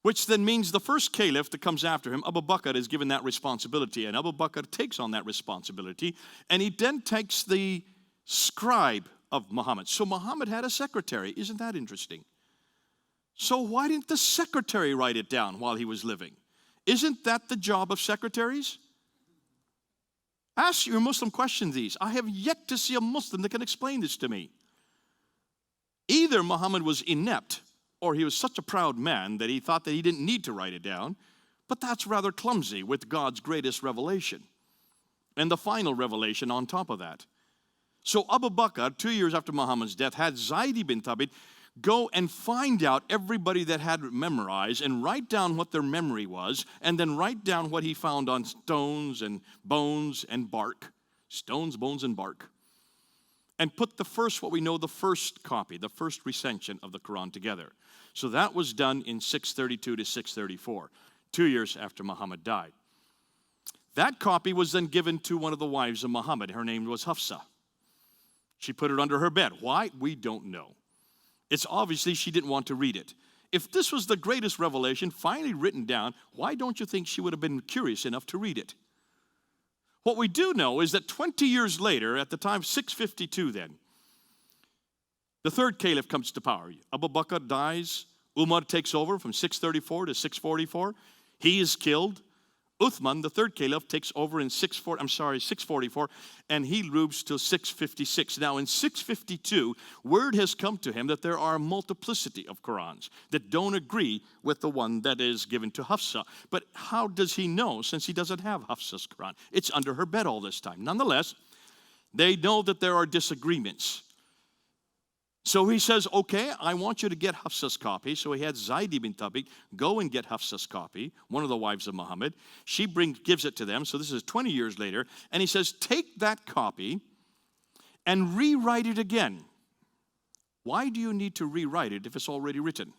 Which then means the first caliph that comes after him, Abu Bakr, is given that responsibility. And Abu Bakr takes on that responsibility. And he then takes the scribe of Muhammad. So Muhammad had a secretary. Isn't that interesting? So why didn't the secretary write it down while he was living? Isn't that the job of secretaries? Ask your Muslim question these. I have yet to see a Muslim that can explain this to me. Either Muhammad was inept, or he was such a proud man that he thought that he didn't need to write it down, but that's rather clumsy with God's greatest revelation and the final revelation on top of that. So Abu Bakr, 2 years after Muhammad's death, had Zayd ibn Thabit go and find out everybody that had memorized and write down what their memory was, and then write down what he found on stones and bones and bark. Stones, bones, and bark. And put the first copy, the first recension of the Quran together. So that was done in 632 to 634, 2 years after Muhammad died. That copy was then given to one of the wives of Muhammad. Her name was Hafsa. She put it under her bed. Why? We don't know. It's obviously she didn't want to read it. If this was the greatest revelation finally written down, why don't you think she would have been curious enough to read it? What we do know is that 20 years later, at the time 652 then, the third caliph comes to power. Abu Bakr dies. Umar takes over from 634 to 644. He is killed. Uthman, the third caliph, takes over in 644, and he rules till 656. Now in 652, word has come to him that there are a multiplicity of Qurans that don't agree with the one that is given to Hafsa. But how does he know, since he doesn't have Hafsa's Quran? It's under her bed all this time. Nonetheless, they know that there are disagreements. So he says, okay, I want you to get Hafsa's copy. So he had Zayd ibn Thabit go and get Hafsa's copy, one of the wives of Muhammad. She gives it to them. So this is 20 years later. And he says, take that copy and rewrite it again. Why do you need to rewrite it if it's already written?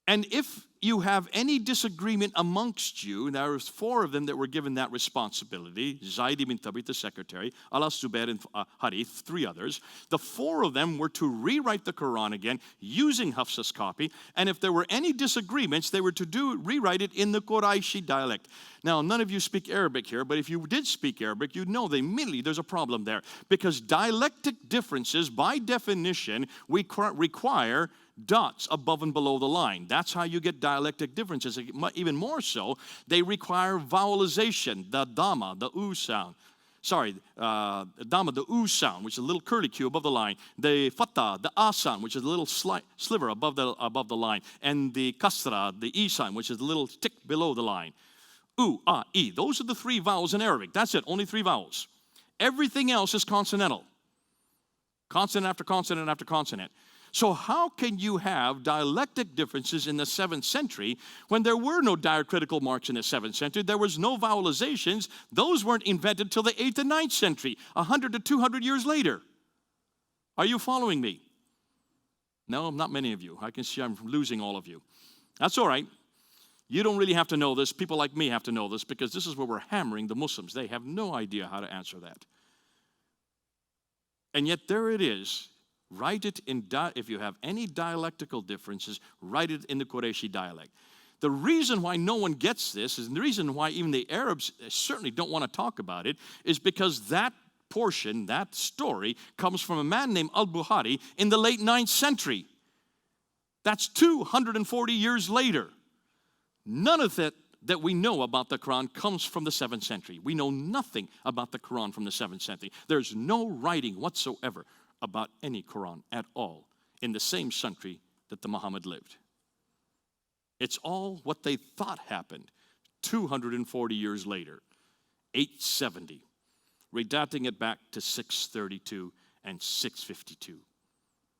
And if you have any disagreement amongst you, and there was 4 of them that were given that responsibility, Zaid ibn Thabit, the secretary, Allah Zubair and Harith, 3 others. The 4 of them were to rewrite the Quran again using Hafsa's copy, and if there were any disagreements, they were to rewrite it in the Qurayshi dialect. Now, none of you speak Arabic here, but if you did speak Arabic, you'd know that immediately there's a problem there, because dialectic differences, by definition, require dots above and below the line. That's how you get dialectic differences. Even more so, they require vowelization, the dhamma, the u sound. Dhamma, the u sound, which is a little curly Q above the line. The fatha, the a sound, which is a little sliver above the line. And the kasra, the e sound, which is a little tick below the line. U, a, e. Those are the 3 vowels in Arabic. That's it, only 3 vowels. Everything else is consonantal. Consonant after consonant after consonant. So how can you have dialectic differences in the 7th century when there were no diacritical marks in the 7th century? There was no vowelizations. Those weren't invented till the 8th and 9th century, 100 to 200 years later. Are you following me? No, not many of you. I can see I'm losing all of you. That's all right. You don't really have to know this. People like me have to know this, because this is where we're hammering the Muslims. They have no idea how to answer that. And yet there it is. Write it in, if you have any dialectical differences, write it in the Qurayshi dialect. The reason why no one gets this, and the reason why even the Arabs certainly don't want to talk about it, is because that portion, that story, comes from a man named Al-Bukhari in the late 9th century. That's 240 years later. None of that we know about the Quran comes from the 7th century. We know nothing about the Quran from the 7th century. There's no writing whatsoever about any Quran at all in the same century that the Muhammad lived. It's all what they thought happened 240 years later, 870, redating it back to 632 and 652.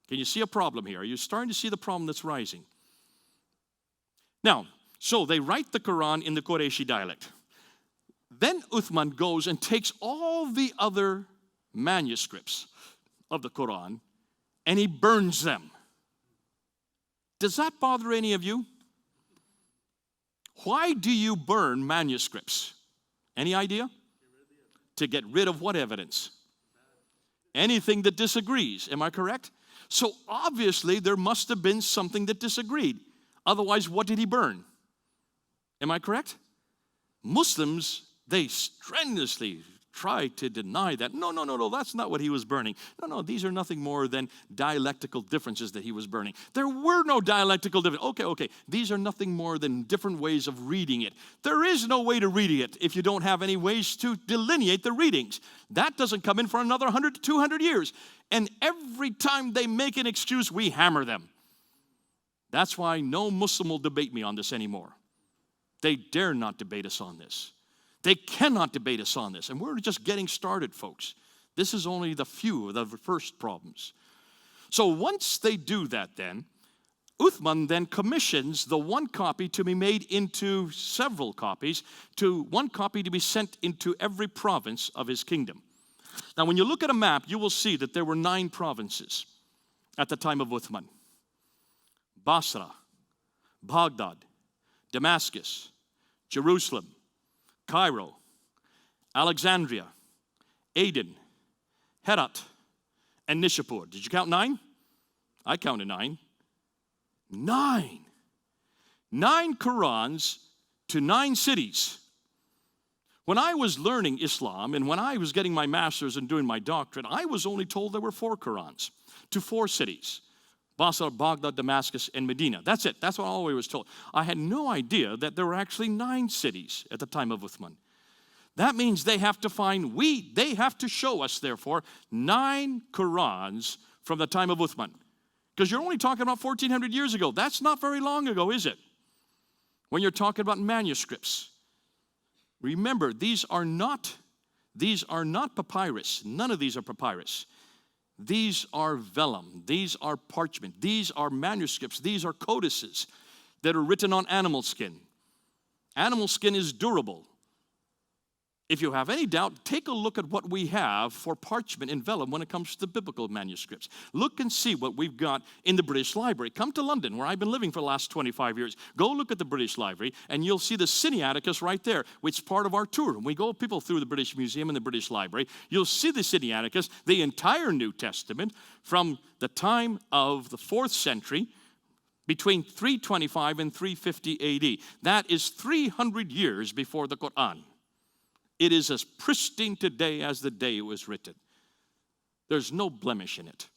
Can you see a problem here? Are you starting to see the problem that's rising? Now, so they write the Quran in the Qurayshi dialect. Then Uthman goes and takes all the other manuscripts of the Quran and he burns them. Does that bother any of you? Why do you burn manuscripts? Any idea? To get rid of what evidence? Anything that disagrees. Am I correct? So obviously there must have been something that disagreed. Otherwise, what did he burn? Am I correct? Muslims, they strenuously try to deny that. No, that's not what he was burning. No, these are nothing more than dialectical differences that he was burning. There were no dialectical differences. Okay, these are nothing more than different ways of reading it. There is no way to read it if you don't have any ways to delineate the readings. That doesn't come in for another 100 to 200 years. And every time they make an excuse, we hammer them. That's why no Muslim will debate me on this anymore. They dare not debate us on this. They cannot debate us on this. And we're just getting started, folks. This is only the few of the first problems. So once they do that then, Uthman then commissions the one copy to be made into several copies, to one copy to be sent into every province of his kingdom. Now when you look at a map, you will see that there were 9 provinces at the time of Uthman. Basra, Baghdad, Damascus, Jerusalem, Cairo, Alexandria, Aden, Herat, and Nishapur. Did you count 9? I counted 9. 9. 9 Qurans to 9 cities. When I was learning Islam and when I was getting my master's and doing my doctorate, I was only told there were 4 Qurans to 4 cities. Basra, Baghdad, Damascus, and Medina. That's it. That's what I always was told. I had no idea that there were actually 9 cities at the time of Uthman. That means they have to show us, therefore, 9 Qurans from the time of Uthman. Because you're only talking about 1,400 years ago. That's not very long ago, is it? When you're talking about manuscripts. Remember, these are not papyrus. None of these are papyrus. These are vellum, these are parchment, these are manuscripts, these are codices that are written on animal skin. Animal skin is durable. If you have any doubt, take a look at what we have for parchment and vellum when it comes to the biblical manuscripts. Look and see what we've got in the British Library. Come to London, where I've been living for the last 25 years. Go look at the British Library, and you'll see the Sinaiticus right there, which is part of our tour. When we go people through the British Museum and the British Library, you'll see the Sinaiticus, the entire New Testament, from the time of the 4th century, between 325 and 350 AD. That is 300 years before the Quran. It is as pristine today as the day it was written. There's no blemish in it.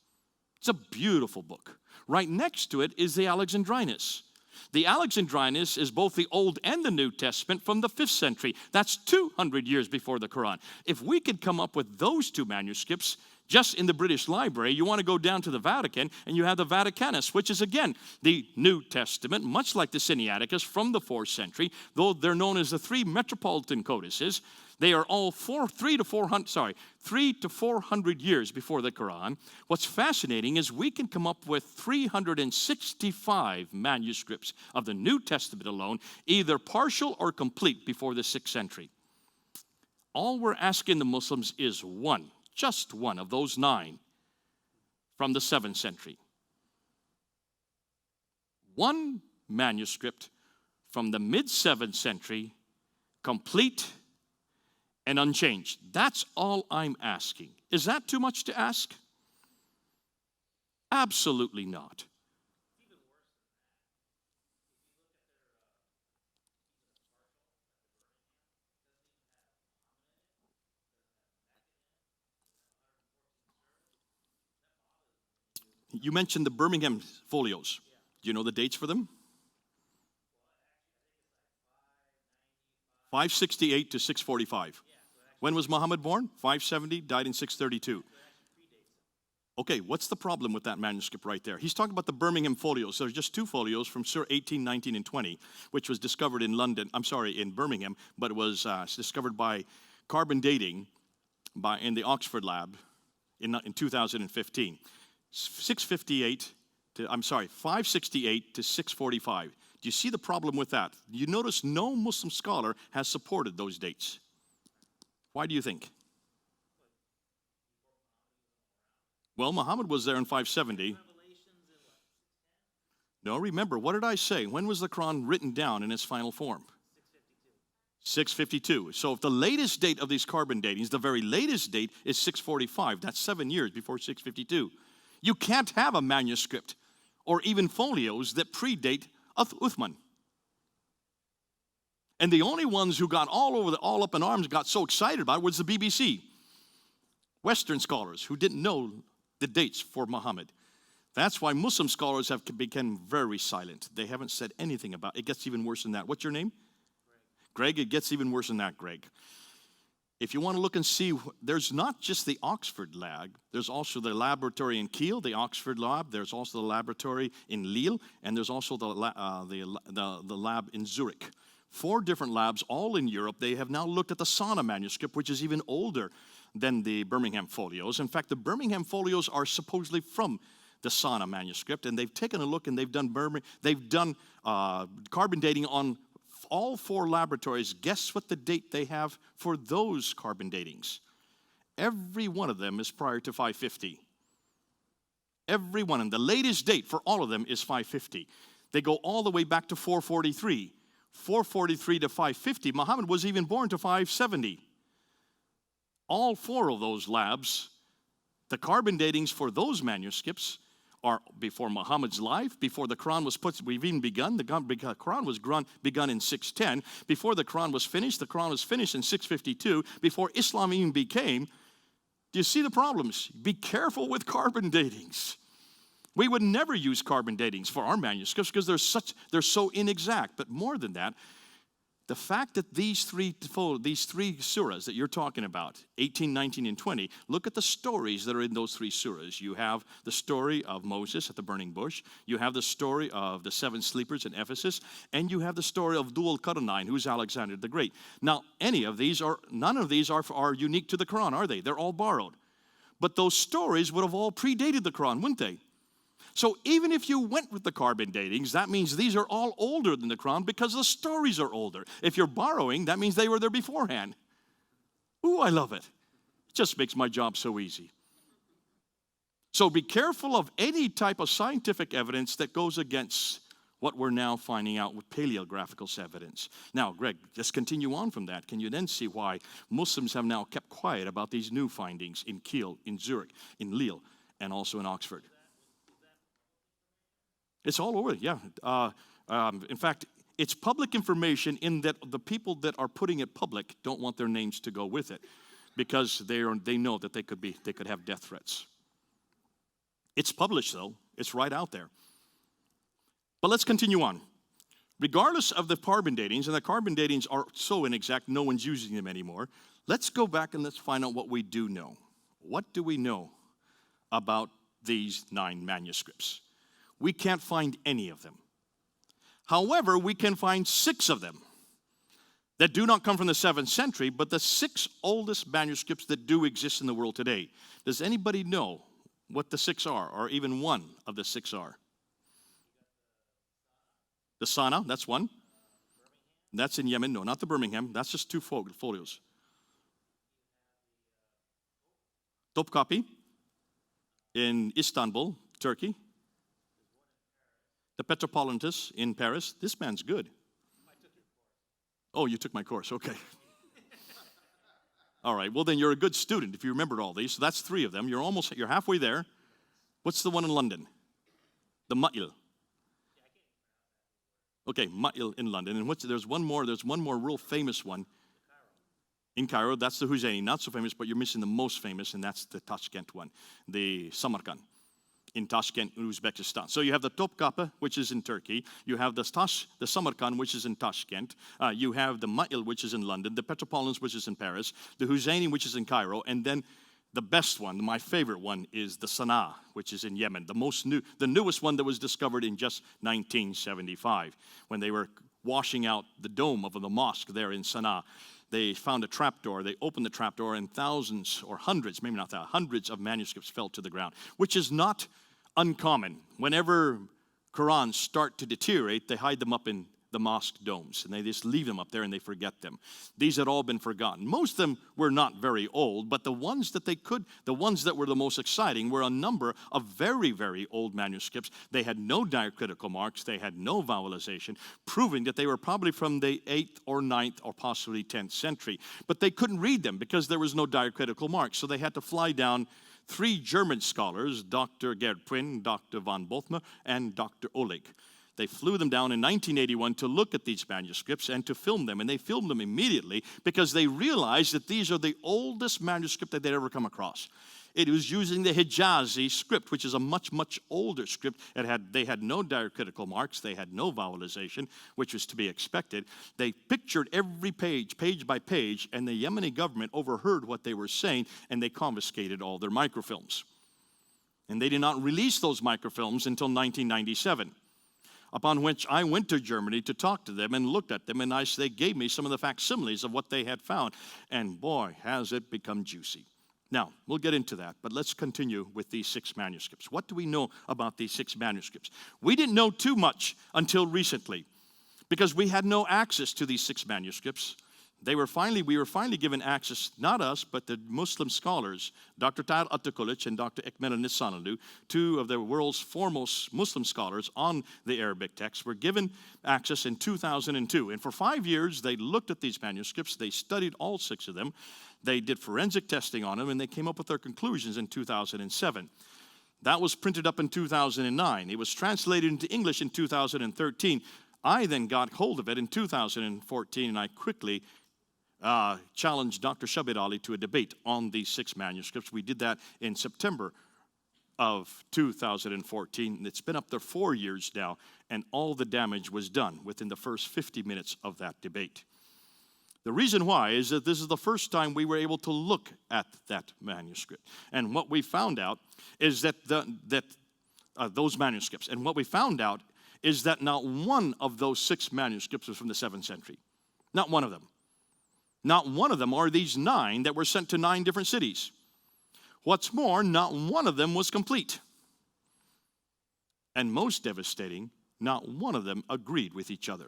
It's a beautiful book. Right next to it is the Alexandrinus. The Alexandrinus is both the Old and the New Testament from the 5th century. That's 200 years before the Quran. If we could come up with those two manuscripts just in the British Library, you want to go down to the Vatican, and you have the Vaticanus, which is, again, the New Testament, much like the Sinaiticus from the 4th century, though they're known as the three metropolitan codices. They are all 3 to 400 years before the Quran. What's fascinating is we can come up with 365 manuscripts of the New Testament alone, either partial or complete before the 6th century. All we're asking the Muslims is one, just one of those 9 from the 7th century. One manuscript from the mid-7th century, complete and unchanged. That's all I'm asking. Is that too much to ask? Absolutely not. You mentioned the Birmingham folios. Do you know the dates for them? 568 to 645. When was Muhammad born? 570, died in 632. Okay, what's the problem with that manuscript right there? He's talking about the Birmingham folios. There's just 2 folios from Surah 18, 19, and 20, which was discovered in in Birmingham, but it was discovered by carbon dating in the Oxford lab in 2015. 568 to 645. Do you see the problem with that? You notice no Muslim scholar has supported those dates. Why do you think? Well, Muhammad was there in 570. No, remember, what did I say? When was the Quran written down in its final form? 652. So if the latest date of these carbon datings, the very latest date is 645, that's 7 years before 652. You can't have a manuscript or even folios that predate Uthman. And the only ones who got all up in arms, got so excited about it, was the BBC. Western scholars who didn't know the dates for Muhammad. That's why Muslim scholars have become very silent. They haven't said anything about it. It gets even worse than that. What's your name? Greg, it gets even worse than that, Greg. If you want to look and see, there's not just the Oxford lab. There's also the laboratory in Kiel, the Oxford lab. There's also the laboratory in Lille, and there's also the lab in Zurich. 4 different labs, all in Europe. They have now looked at the Sana manuscript, which is even older than the Birmingham folios. In fact, the Birmingham folios are supposedly from the Sana manuscript, and they've taken a look and they've done carbon dating on all 4 laboratories. Guess what the date they have for those carbon datings? Every one of them is prior to 550. Every one of them. The latest date for all of them is 550. They go all the way back to 443. 443 to 550. Muhammad was even born to 570. All 4 of those labs, the carbon datings for those manuscripts are before Muhammad's life, before the Quran was put. We've even begun. The Quran was begun in 610. Before the Quran was finished in 652. Before Islam even became. Do you see the problems? Be careful with carbon datings. We would never use carbon datings for our manuscripts because they're so inexact. But more than that, the fact that these three surahs that you're talking about, 18, 19, and 20, look at the stories that are in those 3 surahs. You have the story of Moses at the burning bush. You have the story of the 7 sleepers in Ephesus. And you have the story of Dhul Qarnayn, who's Alexander the Great. Now, none of these are unique to the Quran, are they? They're all borrowed. But those stories would have all predated the Quran, wouldn't they? So even if you went with the carbon datings, that means these are all older than the Quran because the stories are older. If you're borrowing, that means they were there beforehand. Ooh, I love it. It just makes my job so easy. So be careful of any type of scientific evidence that goes against what we're now finding out with paleographical evidence. Now, Greg, just continue on from that. Can you then see why Muslims have now kept quiet about these new findings in Kiel, in Zurich, in Lille, and also in Oxford? It's all over, yeah. In fact, it's public information in that the people that are putting it public don't want their names to go with it because they know that they could have death threats. It's published, though. It's right out there. But let's continue on. Regardless of the carbon datings, and the carbon datings are so inexact, no one's using them anymore, let's go back and let's find out what we do know. What do we know about these 9 manuscripts? We can't find any of them. However, we can find 6 of them that do not come from the 7th century, but the 6 oldest manuscripts that do exist in the world today. Does anybody know what the 6 are, or even one of the 6 are? The Sana, that's one. That's in Yemen. No, not the Birmingham. That's just 2 folios. Topkapi in Istanbul, Turkey. The Petropolitanus in Paris. This man's good. Oh, you took my course. Okay. All right. Well, then you're a good student if you remembered all these. So that's 3 of them. You're halfway there. What's the one in London? The Ma'il. Okay, Ma'il in London. And there's one more real famous one. In Cairo, that's the Husseini. Not so famous, but you're missing the most famous, and that's the Tashkent one. The Samarkand in Tashkent, Uzbekistan. So you have the Topkapi, which is in Turkey. You have the Samarkand, which is in Tashkent. You have the Ma'il, which is in London. The Petropolitanus, which is in Paris. The Husseini, which is in Cairo. And then the best one, my favorite one, is the Sana'a, which is in Yemen. The newest one that was discovered in just 1975, when they were washing out the dome of the mosque there in Sana'a. They found a trapdoor. They opened the trapdoor, and thousands or hundreds, maybe not thousands, hundreds of manuscripts fell to the ground, which is not uncommon. Whenever Qurans start to deteriorate, they hide them up in the mosque domes, and they just leave them up there and they forget them. These had all been forgotten. Most of them were not very old, but the ones that were the most exciting were a number of very, very old manuscripts. They had no diacritical marks, they had no vowelization, proving that they were probably from the 8th or 9th or possibly 10th century. But they couldn't read them because there was no diacritical marks, so they had to fly down 3 German scholars, Dr. Gerd Prin, Dr. von Bothmer, and Dr. Oleg. They flew them down in 1981 to look at these manuscripts and to film them. And they filmed them immediately because they realized that these are the oldest manuscript that they'd ever come across. It was using the Hijazi script, which is a much, much older script. They had no diacritical marks. They had no vowelization, which was to be expected. They pictured every page by page, and the Yemeni government overheard what they were saying, and they confiscated all their microfilms. And they did not release those microfilms until 1997. Upon which I went to Germany to talk to them and looked at them, and they gave me some of the facsimiles of what they had found. And boy, has it become juicy. Now, we'll get into that, but let's continue with these 6 manuscripts. What do we know about these 6 manuscripts? We didn't know too much until recently because we had no access to these 6 manuscripts. We were finally given access, not us, but the Muslim scholars, Dr. Tahir Atakuluc and Dr. Ekmel Nisanalu, 2 of the world's foremost Muslim scholars on the Arabic text, were given access in 2002. And for 5 years, they looked at these manuscripts. They studied all 6 of them. They did forensic testing on them, and they came up with their conclusions in 2007. That was printed up in 2009. It was translated into English in 2013. I then got hold of it in 2014, and I quickly challenged Dr. Shabir Ali to a debate on these 6 manuscripts. We did that in September of 2014. It's been up there 4 years now, and all the damage was done within the first 50 minutes of that debate. The reason why is that this is the first time we were able to look at that manuscript. And what we found out is that those manuscripts, and what we found out is that not one of those 6 manuscripts was from the 7th century. Not one of them. Not one of them are these 9 that were sent to 9 different cities. What's more, not one of them was complete. And most devastating, not one of them agreed with each other.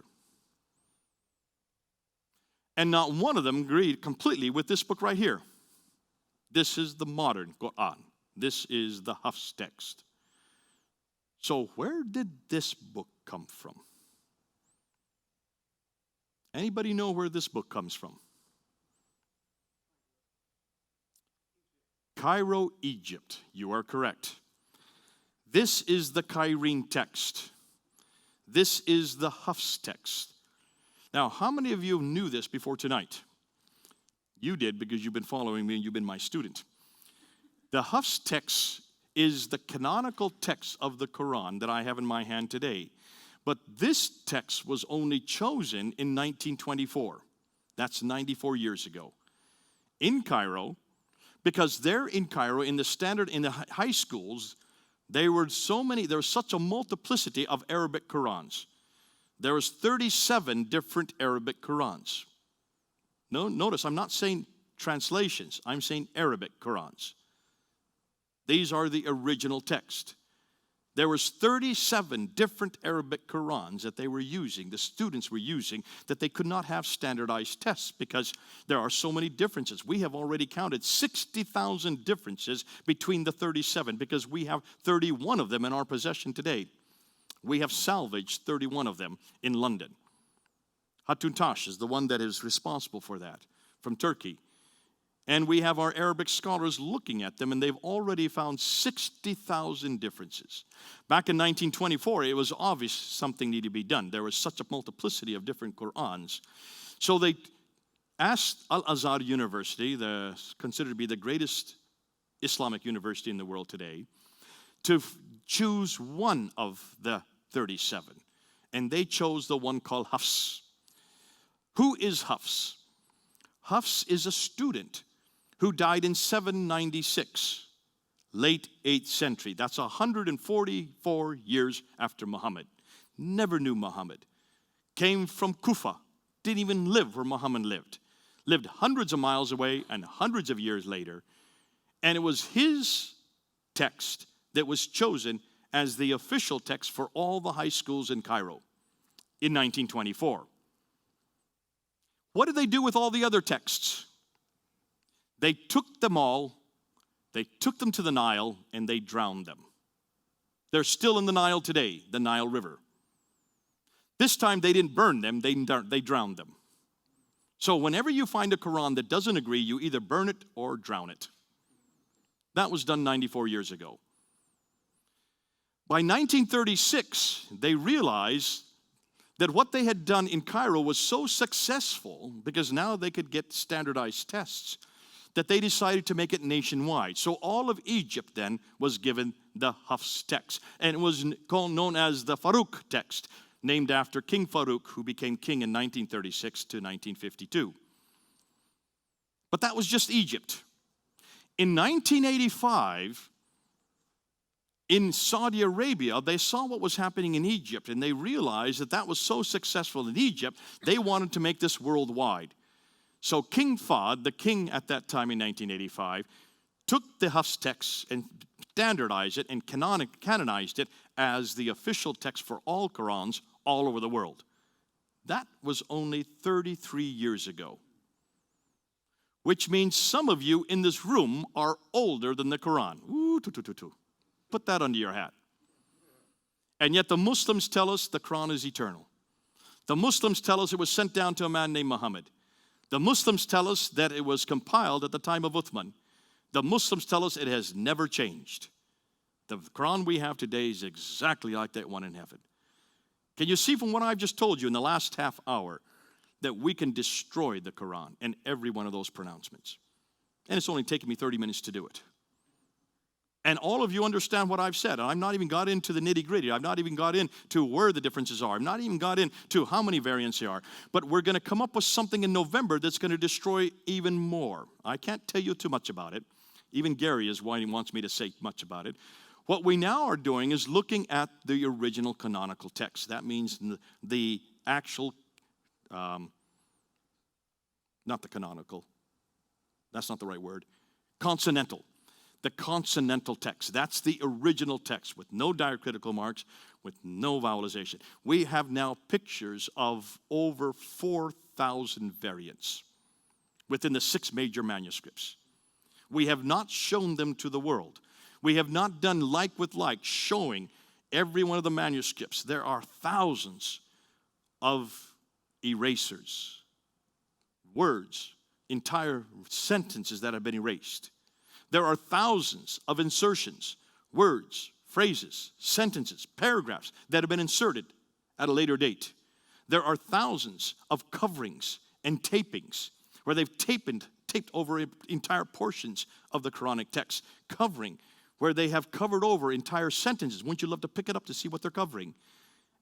And not one of them agreed completely with this book right here. This is the modern Quran. This is the Hafs text. So where did this book come from? Anybody know where this book comes from? Cairo, Egypt. You are correct. This is the Cairene text. This is the Hafs text. Now, how many of you knew this before tonight? You did, because you've been following me and you've been my student. The Hafs text is the canonical text of the Quran that I have in my hand today. But this text was only chosen in 1924. That's 94 years ago. In Cairo, because there in Cairo, in the high schools, there was such a multiplicity of Arabic Qurans. There was 37 different Arabic Qurans. No, notice, I'm not saying translations. I'm saying Arabic Qurans. These are the original text. There was 37 different Arabic Qurans that they were using, the students were using, that they could not have standardized tests because there are so many differences. We have already counted 60,000 differences between the 37 because we have 31 of them in our possession today. We have salvaged 31 of them in London. Hatun Tash is the one that is responsible for that, from Turkey. And we have our Arabic scholars looking at them, and they've already found 60,000 differences. Back in 1924, it was obvious something needed to be done. There was such a multiplicity of different Qur'ans. So they asked Al-Azhar University, considered to be the greatest Islamic university in the world today, to choose one of the 37. And they chose the one called Hafs. Who is Hafs? Hafs is a student who died in 796, late 8th century. That's 144 years after Muhammad. Never knew Muhammad. Came from Kufa. Didn't even live where Muhammad lived. Lived hundreds of miles away and hundreds of years later. And it was his text that was chosen as the official text for all the high schools in Cairo in 1924. What did they do with all the other texts? They took them all, they took them to the Nile, and they drowned them. They're still in the Nile today, the Nile River. This time they didn't burn them, they drowned them. So whenever you find a Quran that doesn't agree, you either burn it or drown it. That was done 94 years ago. By 1936, they realized that what they had done in Cairo was so successful, because now they could get standardized tests, that they decided to make it nationwide. So all of Egypt then was given the Hafs text. And it was known as the Farouk text, named after King Farouk, who became king in 1936 to 1952. But that was just Egypt. In 1985, in Saudi Arabia, they saw what was happening in Egypt, and they realized that that was so successful in Egypt, they wanted to make this worldwide. So King Fahd, the king at that time in 1985, took the Hafs text and standardized it and canonized it as the official text for all Qurans all over the world. That was only 33 years ago. Which means some of you in this room are older than the Quran. Ooh, Put that under your hat. And yet the Muslims tell us the Quran is eternal. The Muslims tell us it was sent down to a man named Muhammad. The Muslims tell us that it was compiled at the time of Uthman. The Muslims tell us it has never changed. The Quran we have today is exactly like that one in heaven. Can you see from what I've just told you in the last half hour that we can destroy the Quran and every one of those pronouncements? And it's only taken me 30 minutes to do it. And all of you understand what I've said. I've not even got into the nitty-gritty. I've not even got into where the differences are. I've not even got into how many variants there are. But we're going to come up with something in November that's going to destroy even more. I can't tell you too much about it. Even Gary is why he wants me to say much about it. What we now are doing is looking at the original canonical text. That means the actual, not the canonical. That's not the right word. Consonantal. the consonantal text. That's the original text with no diacritical marks, with no vowelization. We have now pictures of over 4,000 variants within the 6 major manuscripts. We have not shown them to the world. We have not done like with like, showing every one of the manuscripts. There are thousands of erasers, words, entire sentences that have been erased. There are thousands of insertions, words, phrases, sentences, paragraphs that have been inserted at a later date. There are thousands of coverings and tapings where they've taped over entire portions of the Quranic text, covering where they have covered over entire sentences. Wouldn't you love to pick it up to see what they're covering?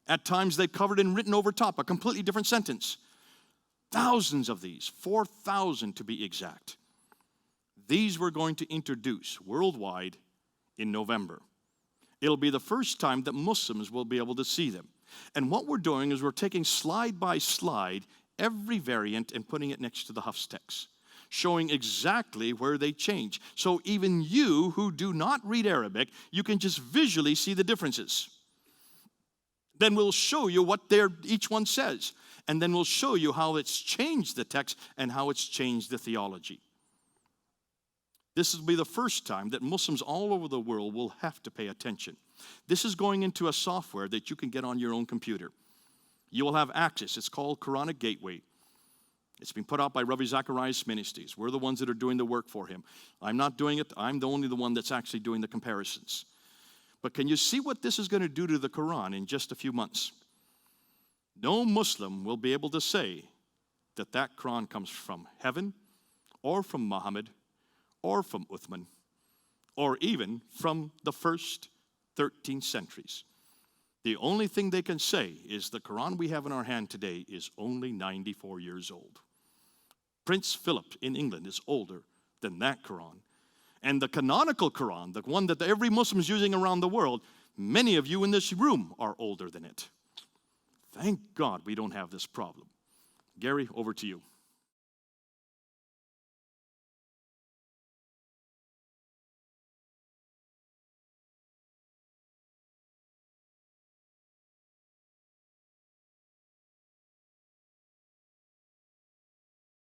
At times they've covered and written over top a completely different sentence. Thousands of these, 4,000 to be exact. These we're going to introduce worldwide in November. It'll be the first time that Muslims will be able to see them. And what we're doing is we're taking slide by slide every variant and putting it next to the Hafs text, showing exactly where they change. So even you who do not read Arabic, you can just visually see the differences. Then we'll show you what each one says. And then we'll show you how it's changed the text and how it's changed the theology. This will be the first time that Muslims all over the world will have to pay attention. This is going into a software that you can get on your own computer. You will have access. It's called Quranic Gateway. It's been put out by Rabbi Zacharias Ministries. We're the ones that are doing the work for him. I'm not doing it. I'm the only one that's actually doing the comparisons. But can you see what this is going to do to the Quran in just a few months? No Muslim will be able to say that that Quran comes from heaven or from Muhammad or from Uthman or even from the first 13 centuries. The only thing they can say is the Quran we have in our hand today is only 94 years old. Prince Philip in England is older than that Quran. And the canonical Quran, the one that every Muslim is using around the world, many of you in this room are older than it. Thank God we don't have this problem. Gary, over to you.